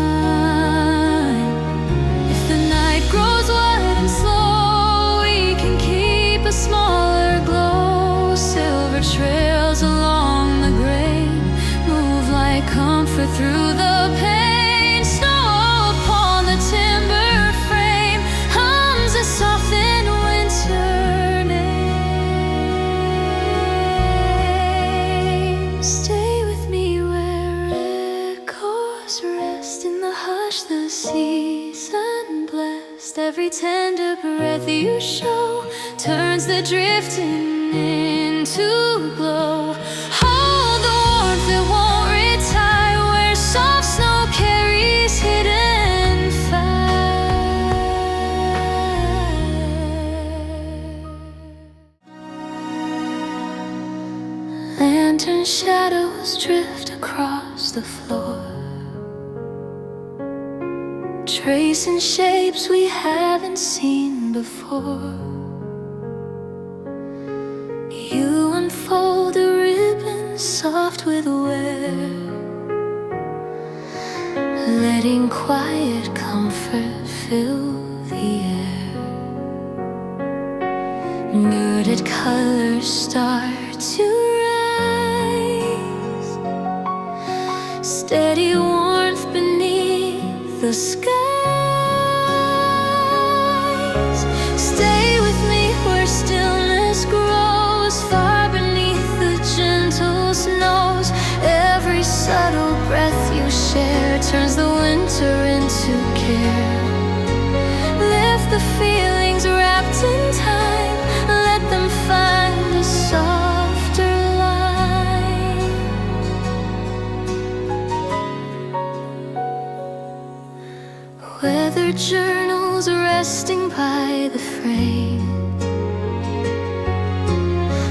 If the night grows wide and slow, we can keep a smaller glow. Silver trails along the grain move like comfort through the pain. Snow upon the timber frame hums a softened winter name. Stay with me where echoes rest in the hush, the season blessed. Every tender breath you show turns the drifting into glow. Hold the warmth that won't retire, where soft snow carries hidden fire. Lantern shadows drift across the floor, tracing shapes we haven't seen before. You unfold a ribbon soft with wear, letting quiet comfort fill the air. Muted colors start to rise, steady warmth beneath the skies. Stay with me where stillness grows, far beneath the gentle snows. Every subtle breath you share turns the winter into care. Lift the feelings wrapped in time, let them find a softer line. Weather journals resting by the frame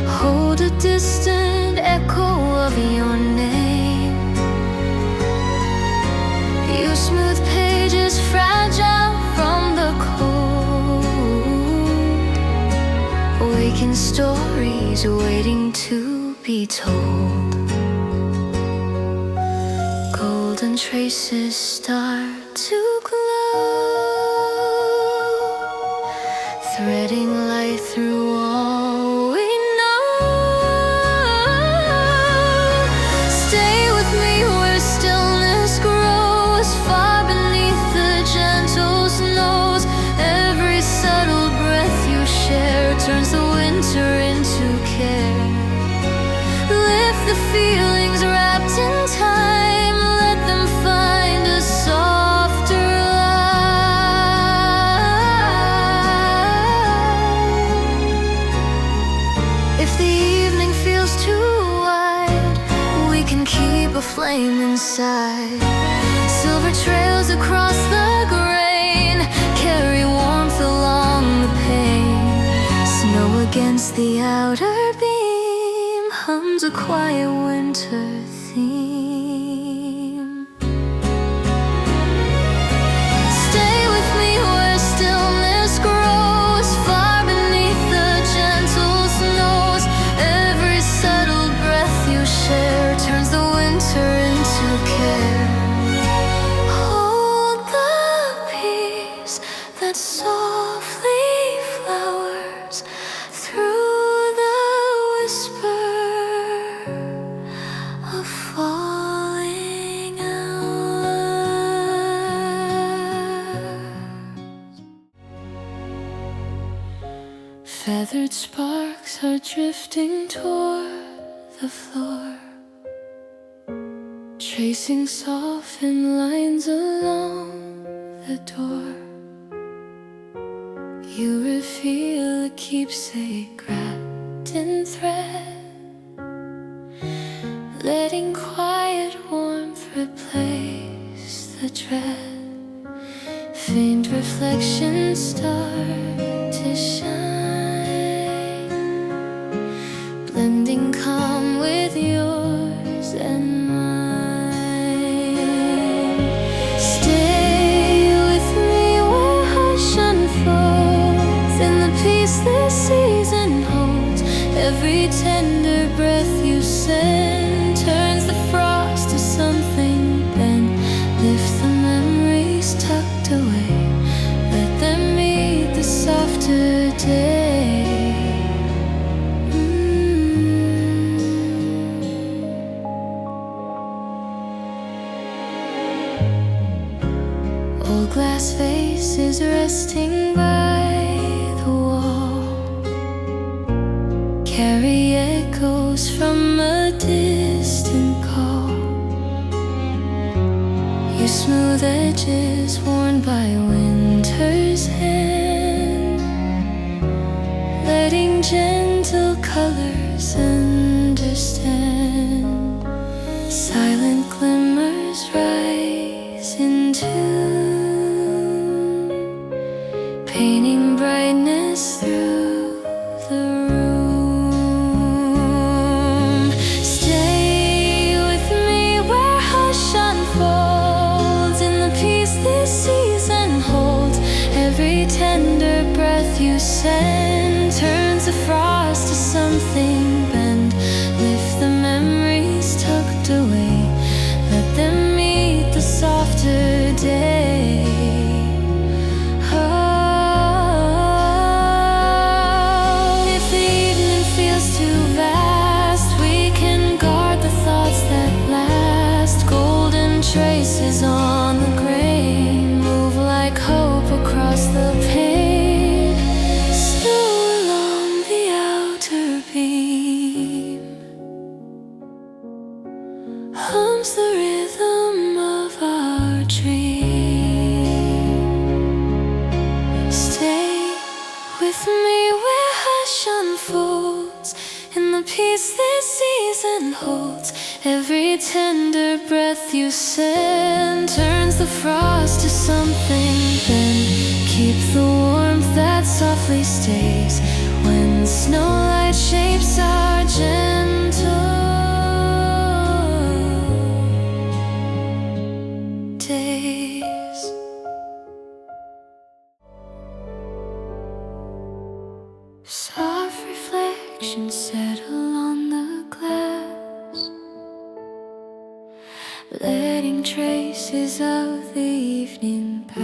hold a distant echo of your name. You smooth pages fragile from the cold, awaken stories waiting to be told. Golden traces start to glow, threading light through all we know. Stay with me where stillness grows, far beneath the gentle snows. Every subtle breath you share turns the winter into care. Lift the feelings wrapped in time, let them find a softer line. As the outer beam hums a quiet winter theme, stay with me where stillness grows, far beneath the gentle snows. Every subtle breath you share turns the winter into care. Hold the peace that softly flowers through the whisper of falling hours. Feathered sparks are drifting toward the floor, tracing softened lines along the door. You reveal a keepsake wrapped in thread, letting quiet warmth replace the dread. Faint reflections start to shine, blending calm with yours and mine. Stay with me where hush unfolds in the peace this season holds. Every tender breath you send turns the frost to something then. Lift the memories tucked away, let them meet the softer day. Old glass faces resting by the wall carry echoes from a distant call. Your smooth edges worn by winter's hand, letting gentle colors understand. Silent glimmers rise in tune, painting brightness through the room. Stay with me where hush unfolds in the peace this season holds. Every tender breath you send turns the frost to something bend. Lift the memories tucked away, let them meet the softer day. Oh, if the evening feels too vast, we can guard the thoughts that last. Golden traces on the grain move like hope across the pane. Snow along the outer beam hums the rhythm of our dream. Stay with me where hush unfolds in the peace this season holds. Every tender breath you send turns the frost to something then. Keep the warmth that softly stays when snowlight shapes our gentle days. Soft reflections settle on the glass, letting traces of the evening pass.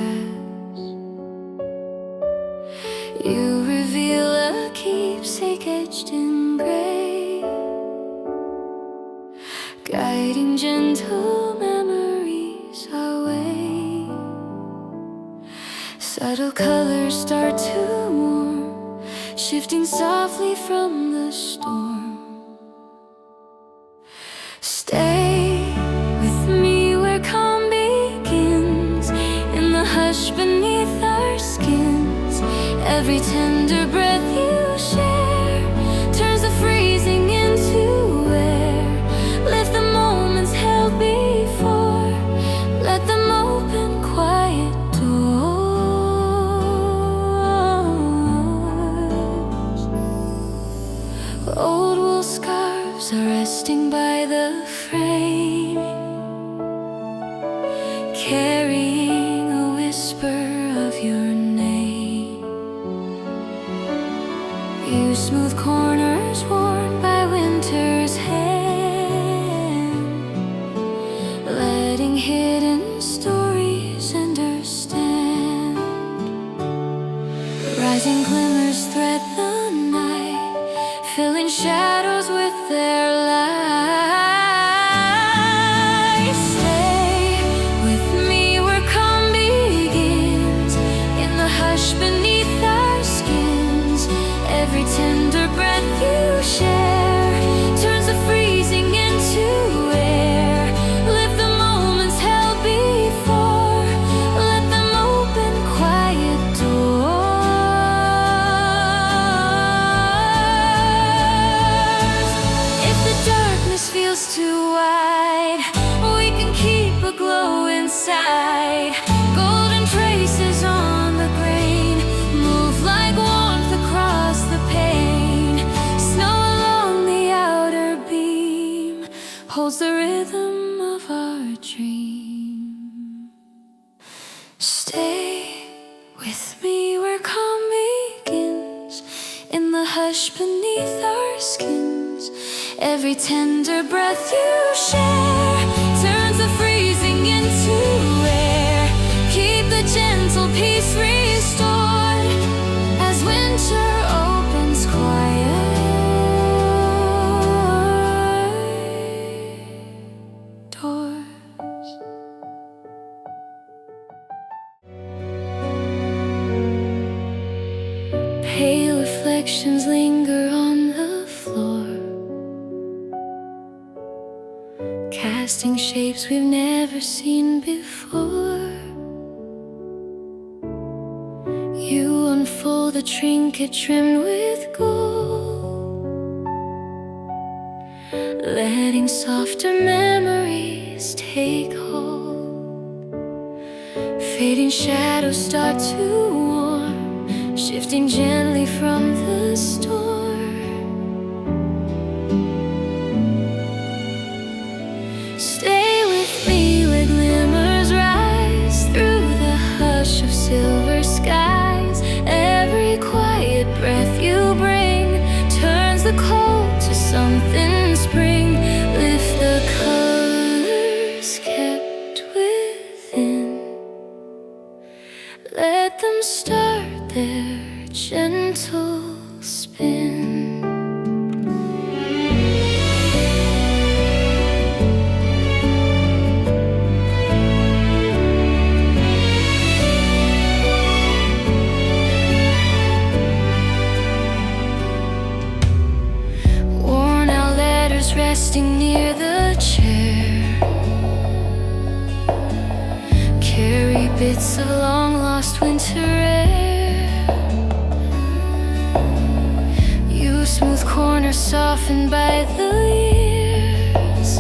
You reveal a keepsake etched in gray, guiding gentle memories our way. Subtle colors start to warm, shifting softly from the storm. Stay with me where calm begins, in the hush beneath our skins. Every tender breath you share turns the freezing into air. Lift the moments held before, let them open quiet doors. smooth corners worn by winter's hand, letting hidden stories understand. Rising glimmers thread the night, filling shadows with their light. Stay with me where calm begins, in the hush beneath our skins. Every tender breath you share turns the freezing into air. Live the moments held before, let them open quiet doors. If the darkness feels too wide, we can keep a glow inside. Golden traces on the grain move like warmth across the pane. Snow along the outer beam holds the rhythm of our dream. Stay with me where calm begins, in the hush beneath our skins. Every tender breath you share turns the freezing into air. Keep the gentle peace restored as winter opens quiet doors. Pale reflections linger on the floor, casting shapes we've never seen before. You unfold a trinket trimmed with gold, letting softer memories take hold. Fading shadows start to warm, shifting gently from the storm. Stay with me where glimmers rise through the hush of silver skies. Every quiet breath you bring turns the cold to something spring. Lift the colors kept within, let them start their gentle spin. Resting near the chair, carry bits of long-lost winter air. You smooth corners softened by the years,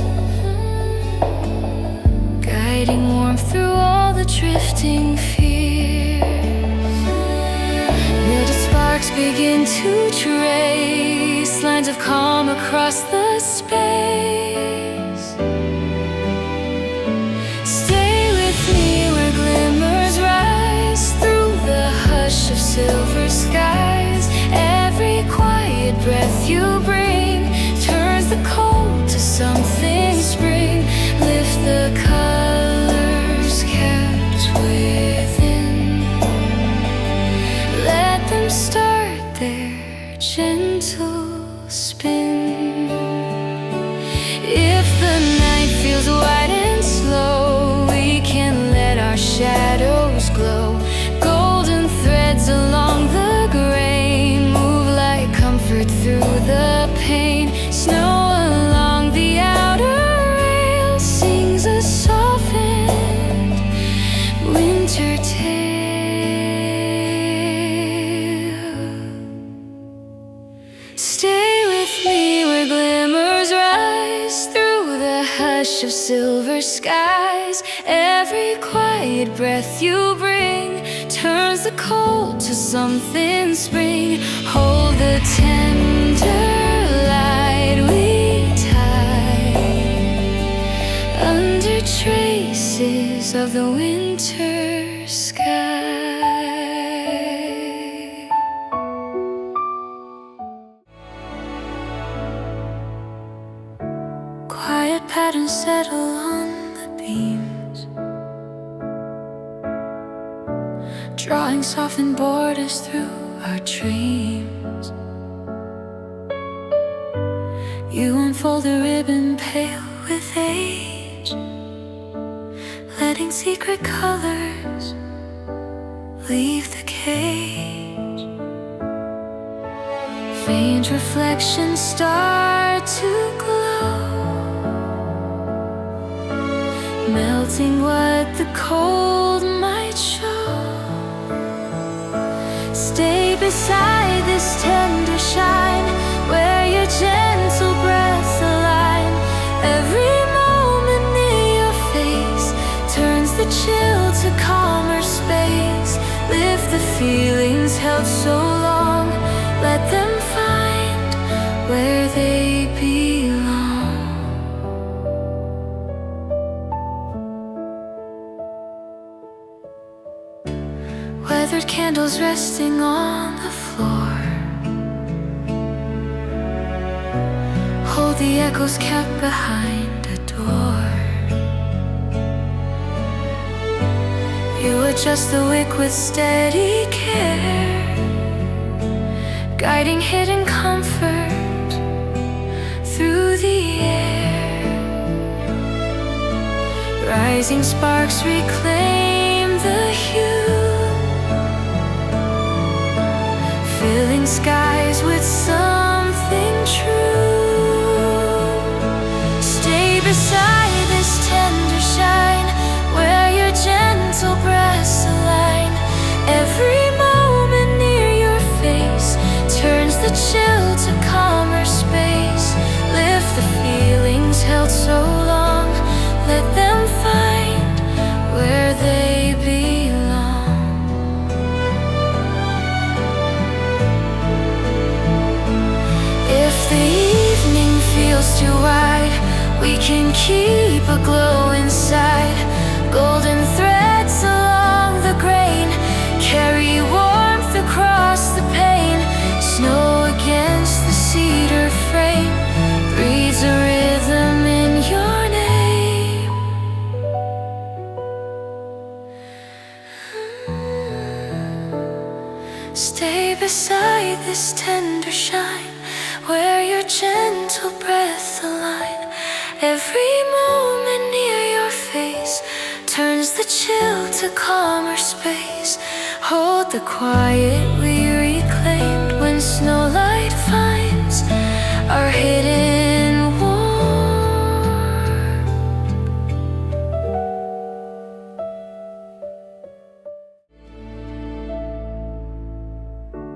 guiding warmth through all the drifting fears. Melted sparks begin to trace lines of calm across the space. Stay with me where glimmers rise through the hush of silver skies. Every quiet breath you bring turns the cold to something spring. Lift the colors kept within, let them start their gentle spin. If the night feels wide and slow, we can let our shadows glow. Golden threads along the grain move like comfort through the pain. Snow along the outer rail sings a softened winter tale. Stay with me where glimmers rise through the hush of silver skies. Every quiet breath you bring turns the cold to something spring. Hold the tender light we tie under traces of the winter sky. settle on the beams, drawing softened borders through our dreams. You unfold a ribbon pale with age, letting secret colors leave the cage. Faint reflections start to glow, melting what the cold might show. Stay beside this tender shine, where your gentle breaths align. Every moment near your face turns the chill to calmer space. Lift the feelings held so long, let them find where they belong. Weathered candles resting on the floor hold the echoes kept behind a door. You adjust the wick with steady care, guiding hidden comfort through the air. Rising sparks reclaim the hue, filling skies with something true. Stay beside this tender shine, where your gentle breaths align. Every moment near your face turns the chill to calmer space. Lift the feelings held so long, let them find where they belong. If the evening feels too wide, we can keep a glow inside. Golden threads along the grain carry warmth across the pane. Snow against the cedar frame breathes a rhythm in your name. Stay beside this tender shine, where your gentle breath align. Every moment near your face turns the chill to calmer space. Hold the quiet we reclaimed when snowlight finds our hidden warmth.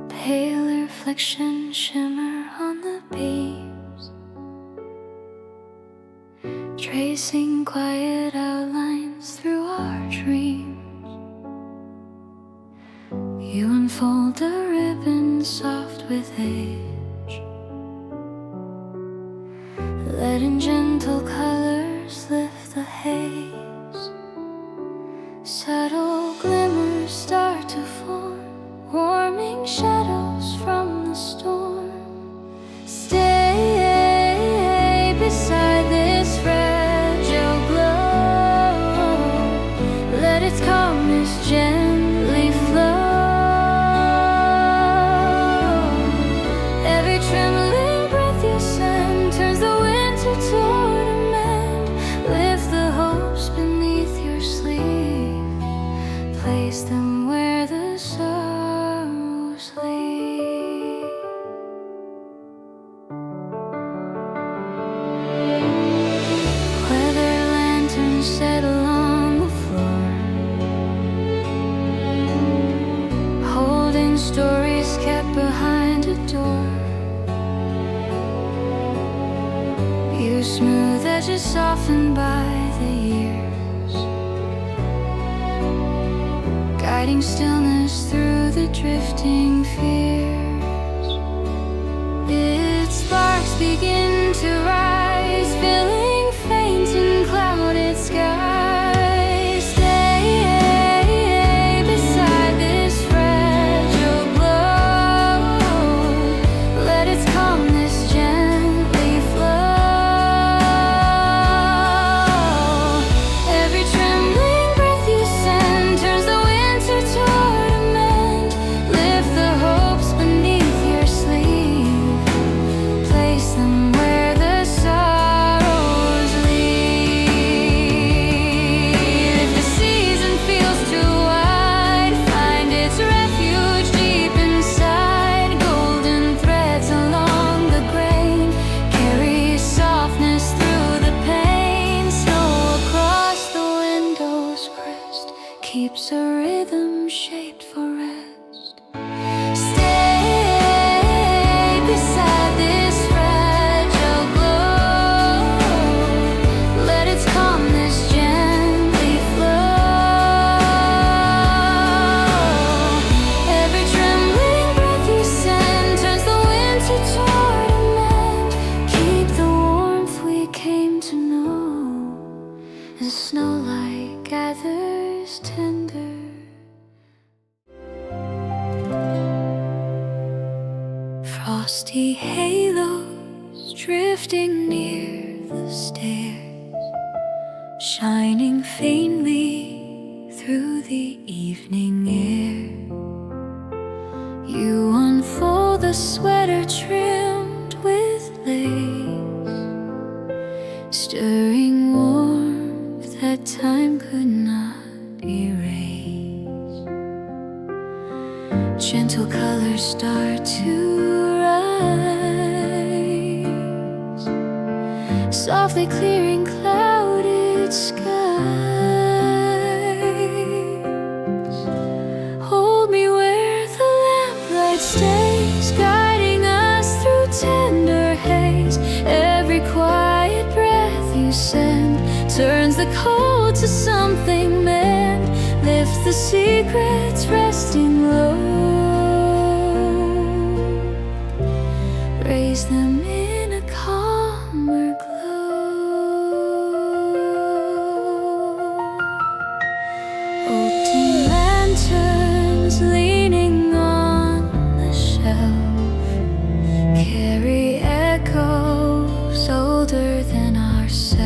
Pale reflection shimmer on the beams, tracing quiet outlines through our dreams. You unfold a ribbon soft with age, letting gentle colors lift the haze. Subtle glimmers start to form, warming shadows from the storm. Stay beside this fragile glow, let its calmness gently flow. Every trembling breath you send turns the winter toward a mend. Lift the hopes beneath your sleeve, place them where the sorrows leave. Weather lanterns set along the floor, holding stories kept behind a door. Your smooth edges softened by the years, guiding stillness through the drifting fears. Its sparks begin to rise, filling faint and clouded skies. Stay beside this fragile glow, let its calmness gently flow. Frosty halos drifting near the stairs, shining faintly through the evening air. You unfold the sweater trimmed with lace, stirring warmth that time could not erase. Gentle colors start to rise, softly clearing clouded skies. Hold me where the lamplight stays, guiding us through tender haze. Every quiet breath you send turns the cold to something meant. Lift the secrets resting low, raise them in a calmer glow. Open lanterns leaning on the shelf carry echoes older than ourselves.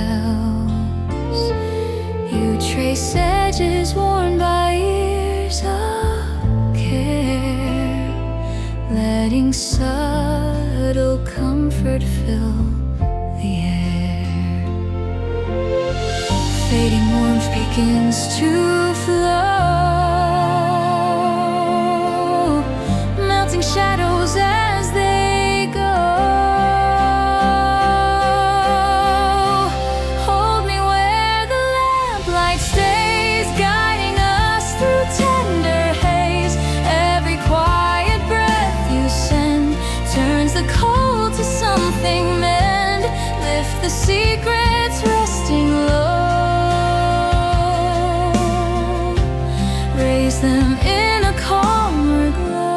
You trace edges worn by years of care, letting subtle comfort fill the air. Fading warmth begins to flow, melting shadows as they go. Hold me where the lamplight stays, guiding us through tender haze. Every quiet breath you send turns the cold to something mend. Lift the secrets resting low, raise them in a calmer glow.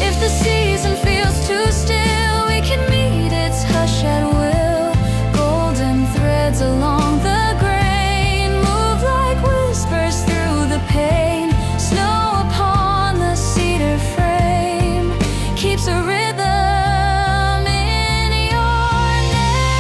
If the season feels too still, we can meet its hush at will. Golden threads along the grain move like whispers through the pane. Snow upon the cedar frame keeps a rhythm in your name.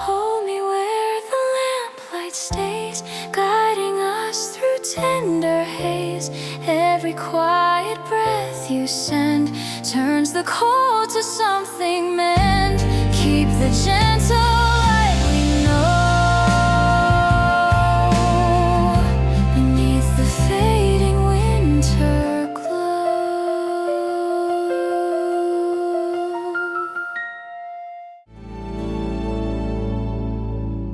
Hold me where the lamplight stays, guiding us through tender haze. Every quiet breath you send turns the cold to something meant. Keep the gentle light we know beneath the fading winter glow.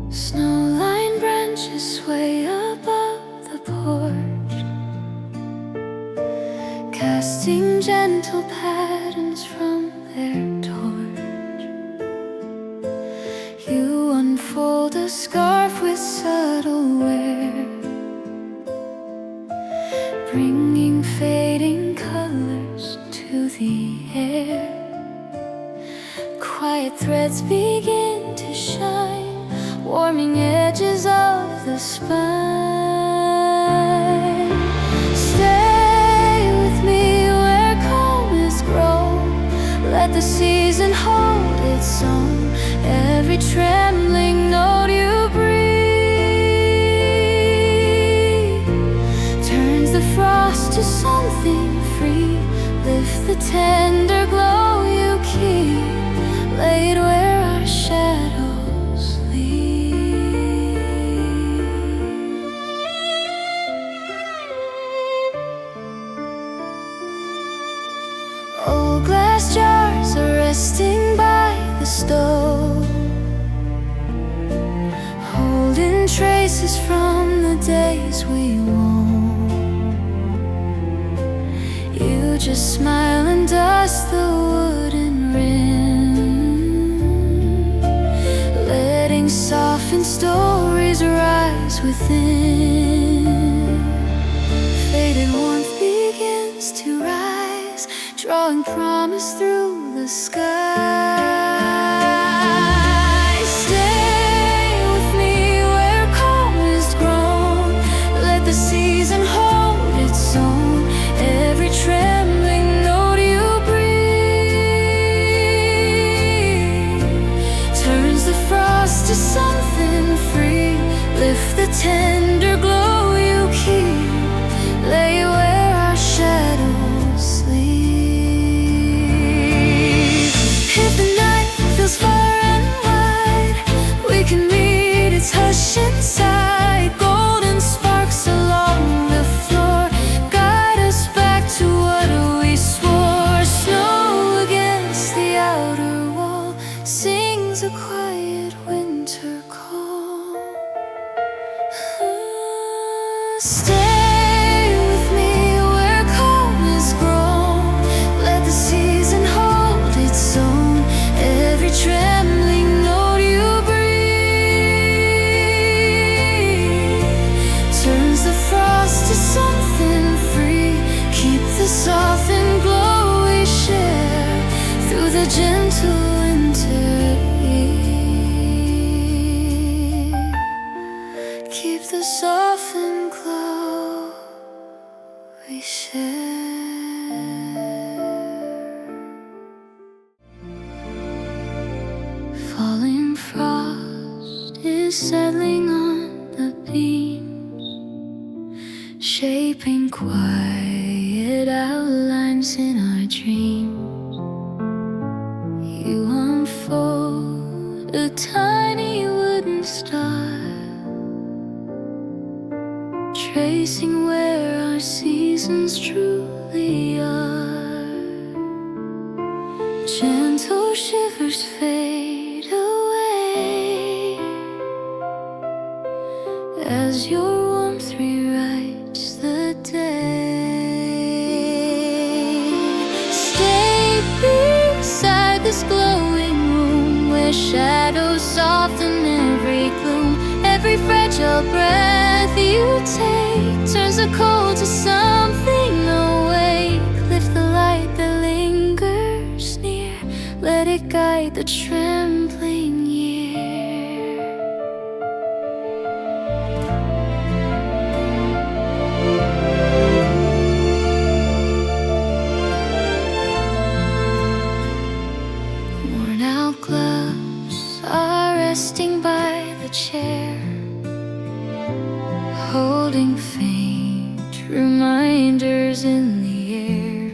Snowline branches sway above the porch, casting gentle patterns from their torch. You unfold a scarf with subtle wear, bringing fading colors to the air. Quiet threads begin to shine, warming edges of the spine. Stay with me where calmness grows, let the season hold its own. Every trembling note you breathe turns the frost to something free. Lift the tender glow you keep, laid where our shadows lead. Old glass jars are resting by the stove, holding traces from the days we won't. You just smile and dust the wooden rim, letting softened stories rise within. Faded warmth begins to rise, drawing promise through the sky. Stay with me where calm is grown, let the season hold keep the softened glow we share. Falling frost is settling on the beams, shaping quiet outlines in our dreams. You unfold a tiny wooden star, tracing where our seasons truly are. Gentle shivers fade away as your warmth rewrites the day. Stay beside this glowing room where shadows soften every gloom. Every fragile breath you take turns the cold to something awake. Lift the light that lingers near, let it guide the trembling year. Worn out gloves are resting by the chair, holding faint reminders in the air.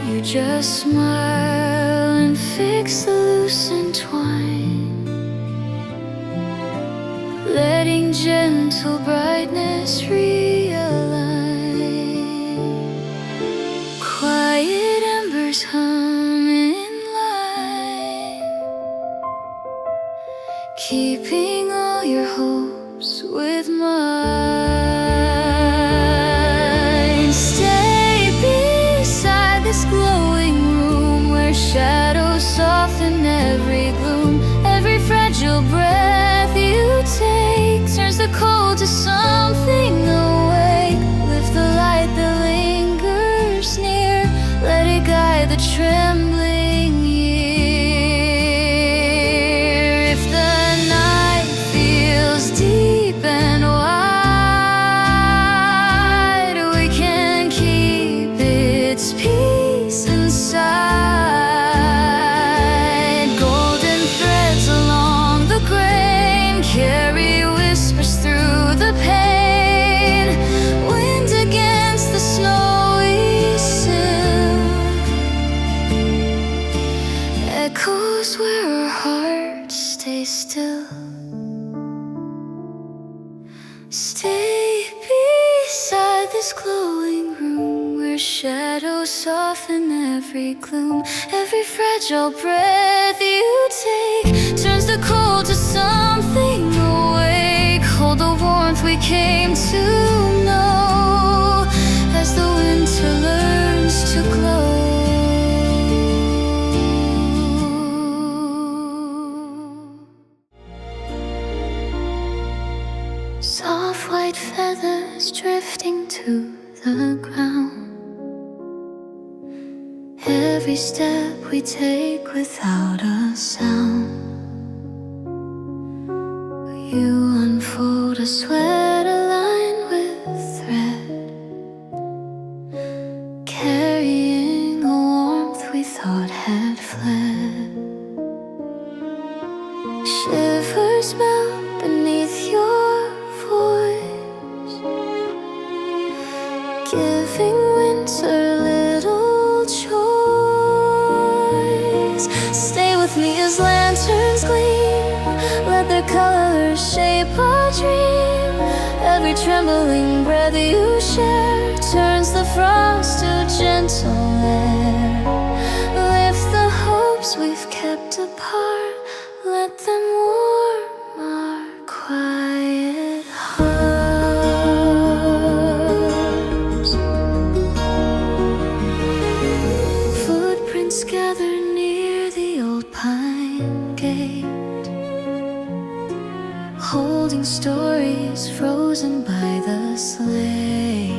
You just smile and fix the loosened twine, letting gentle brightness realign. Quiet embers hum in line, keeping all your hopes with mine. Stay beside this glowing room where shadows soften every gloom. Every fragile breath you take turns the cold to something awake. Lift the light that lingers near, let it guide the trembling year. If the night feels deep and wide, we can keep its peace inside. Golden threads along the grain carry whispers through the pain. Wind against the snowy silk echoes where our hearts stay still. Stay beside this glowing room where shadows soften every gloom. Every fragile breath you take turns the cold to something awake. Hold the warmth we came to know as the winter learns to glow. Soft white feathers drifting to the ground. Every step we take without a sound. You unfold a sweater lined with thread, carrying a warmth we thought had fled. Shivers melt beneath your voice, giving winter little choice. Stay with me as lanterns gleam, let their colors shape our dream. Every trembling breath you share turns the frost to gentle air. Lift the hopes we've kept apart, let them warm our quiet hearts. Footprints gather near the old pine gate, holding stories frozen by the sleigh.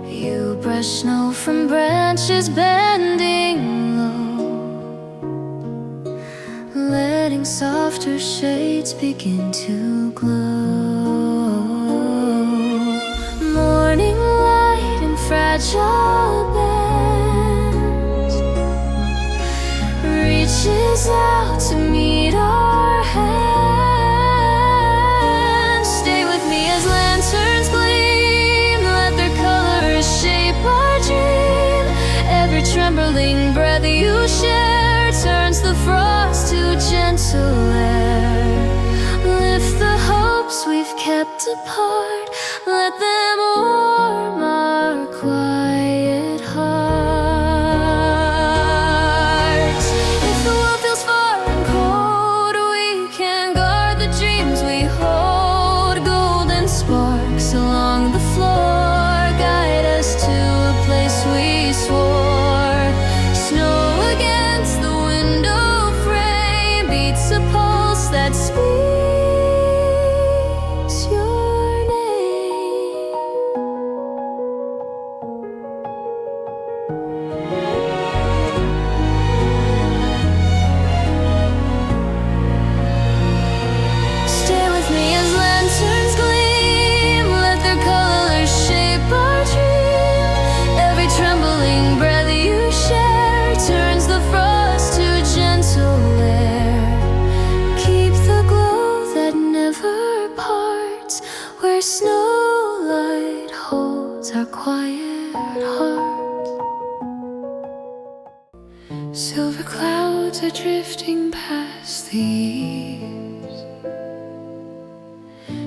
You brush snow from branches bending low, letting soft softer shades begin to glow. Morning light in fragile bands reaches out to meet our hands. Stay with me as lanterns gleam, let their colors shape our dream. Every trembling breath you share turns the frost to gentle air. Lift the hopes we've kept apart, let them warm our quiet hearts. If the world feels far and cold, we can guard the dreams we hold. Golden sparks along the floor guide us to a place we swore. Snow against the window frame beats a pulse that speaks your name. Stay with me as lanterns gleam, let their colors shape our dream. Every trembling breath you share turns the frost to gentle air. Keep the glow that never parts, where snowlight holds our quiet hearts. Silver clouds are drifting past the eaves,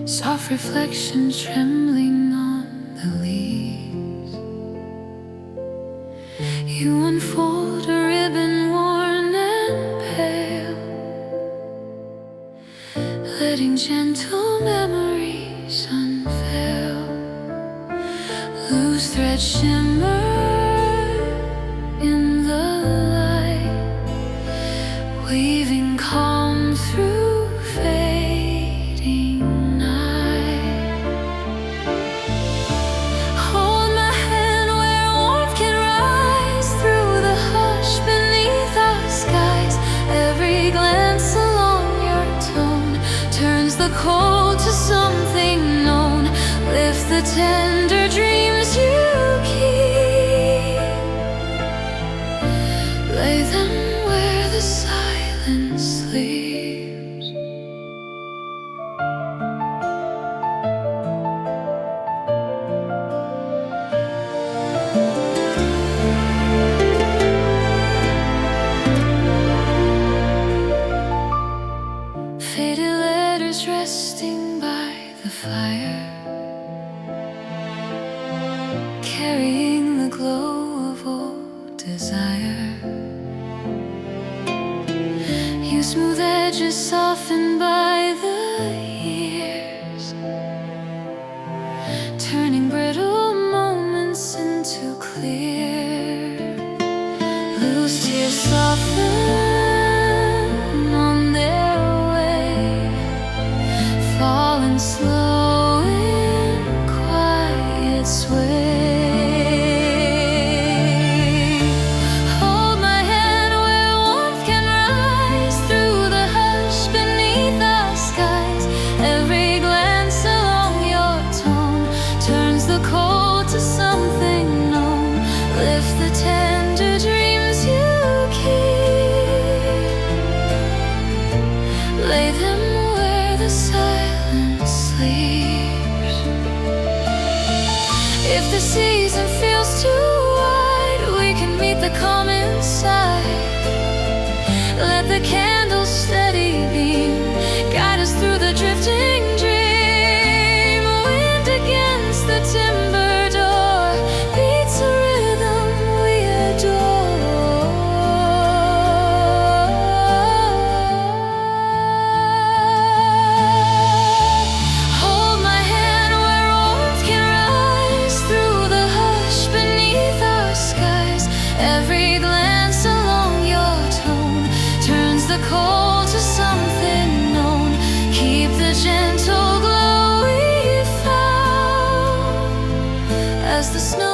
soft reflections trembling on the leaves. You unfold a ribbon worn and pale, letting gentle memories unveil. Loose threads shimmer in the light, weaving calm through fading night. Hold my hand where warmth can rise through the hush beneath our skies. Every glance along your tone turns the cold to something known. Lift the tender dreams you keep, lay them where the silence sleeps. Faded letters resting by the fire, carrying the glow of old desire. You smooth edges softened by the years, turning brittle moments into clear. Loose tears soften on their way, falling slow in quiet sway. Hold my hand where warmth can rise through the hush beneath our skies. Every glance along your tone turns the cold to something known. Lift the tender dreams you keep, lay them where the silence sleeps. If the season feels too wide, we can meet the calm inside. Let the candle steady beam guide us through the drifting dream. Wind against the timber door beats a rhythm we adore. Hold my hand where warmth can rise through the hush beneath our skies. Every glance along your tone turns the cold to something known. Keep the gentle glow we found as the snow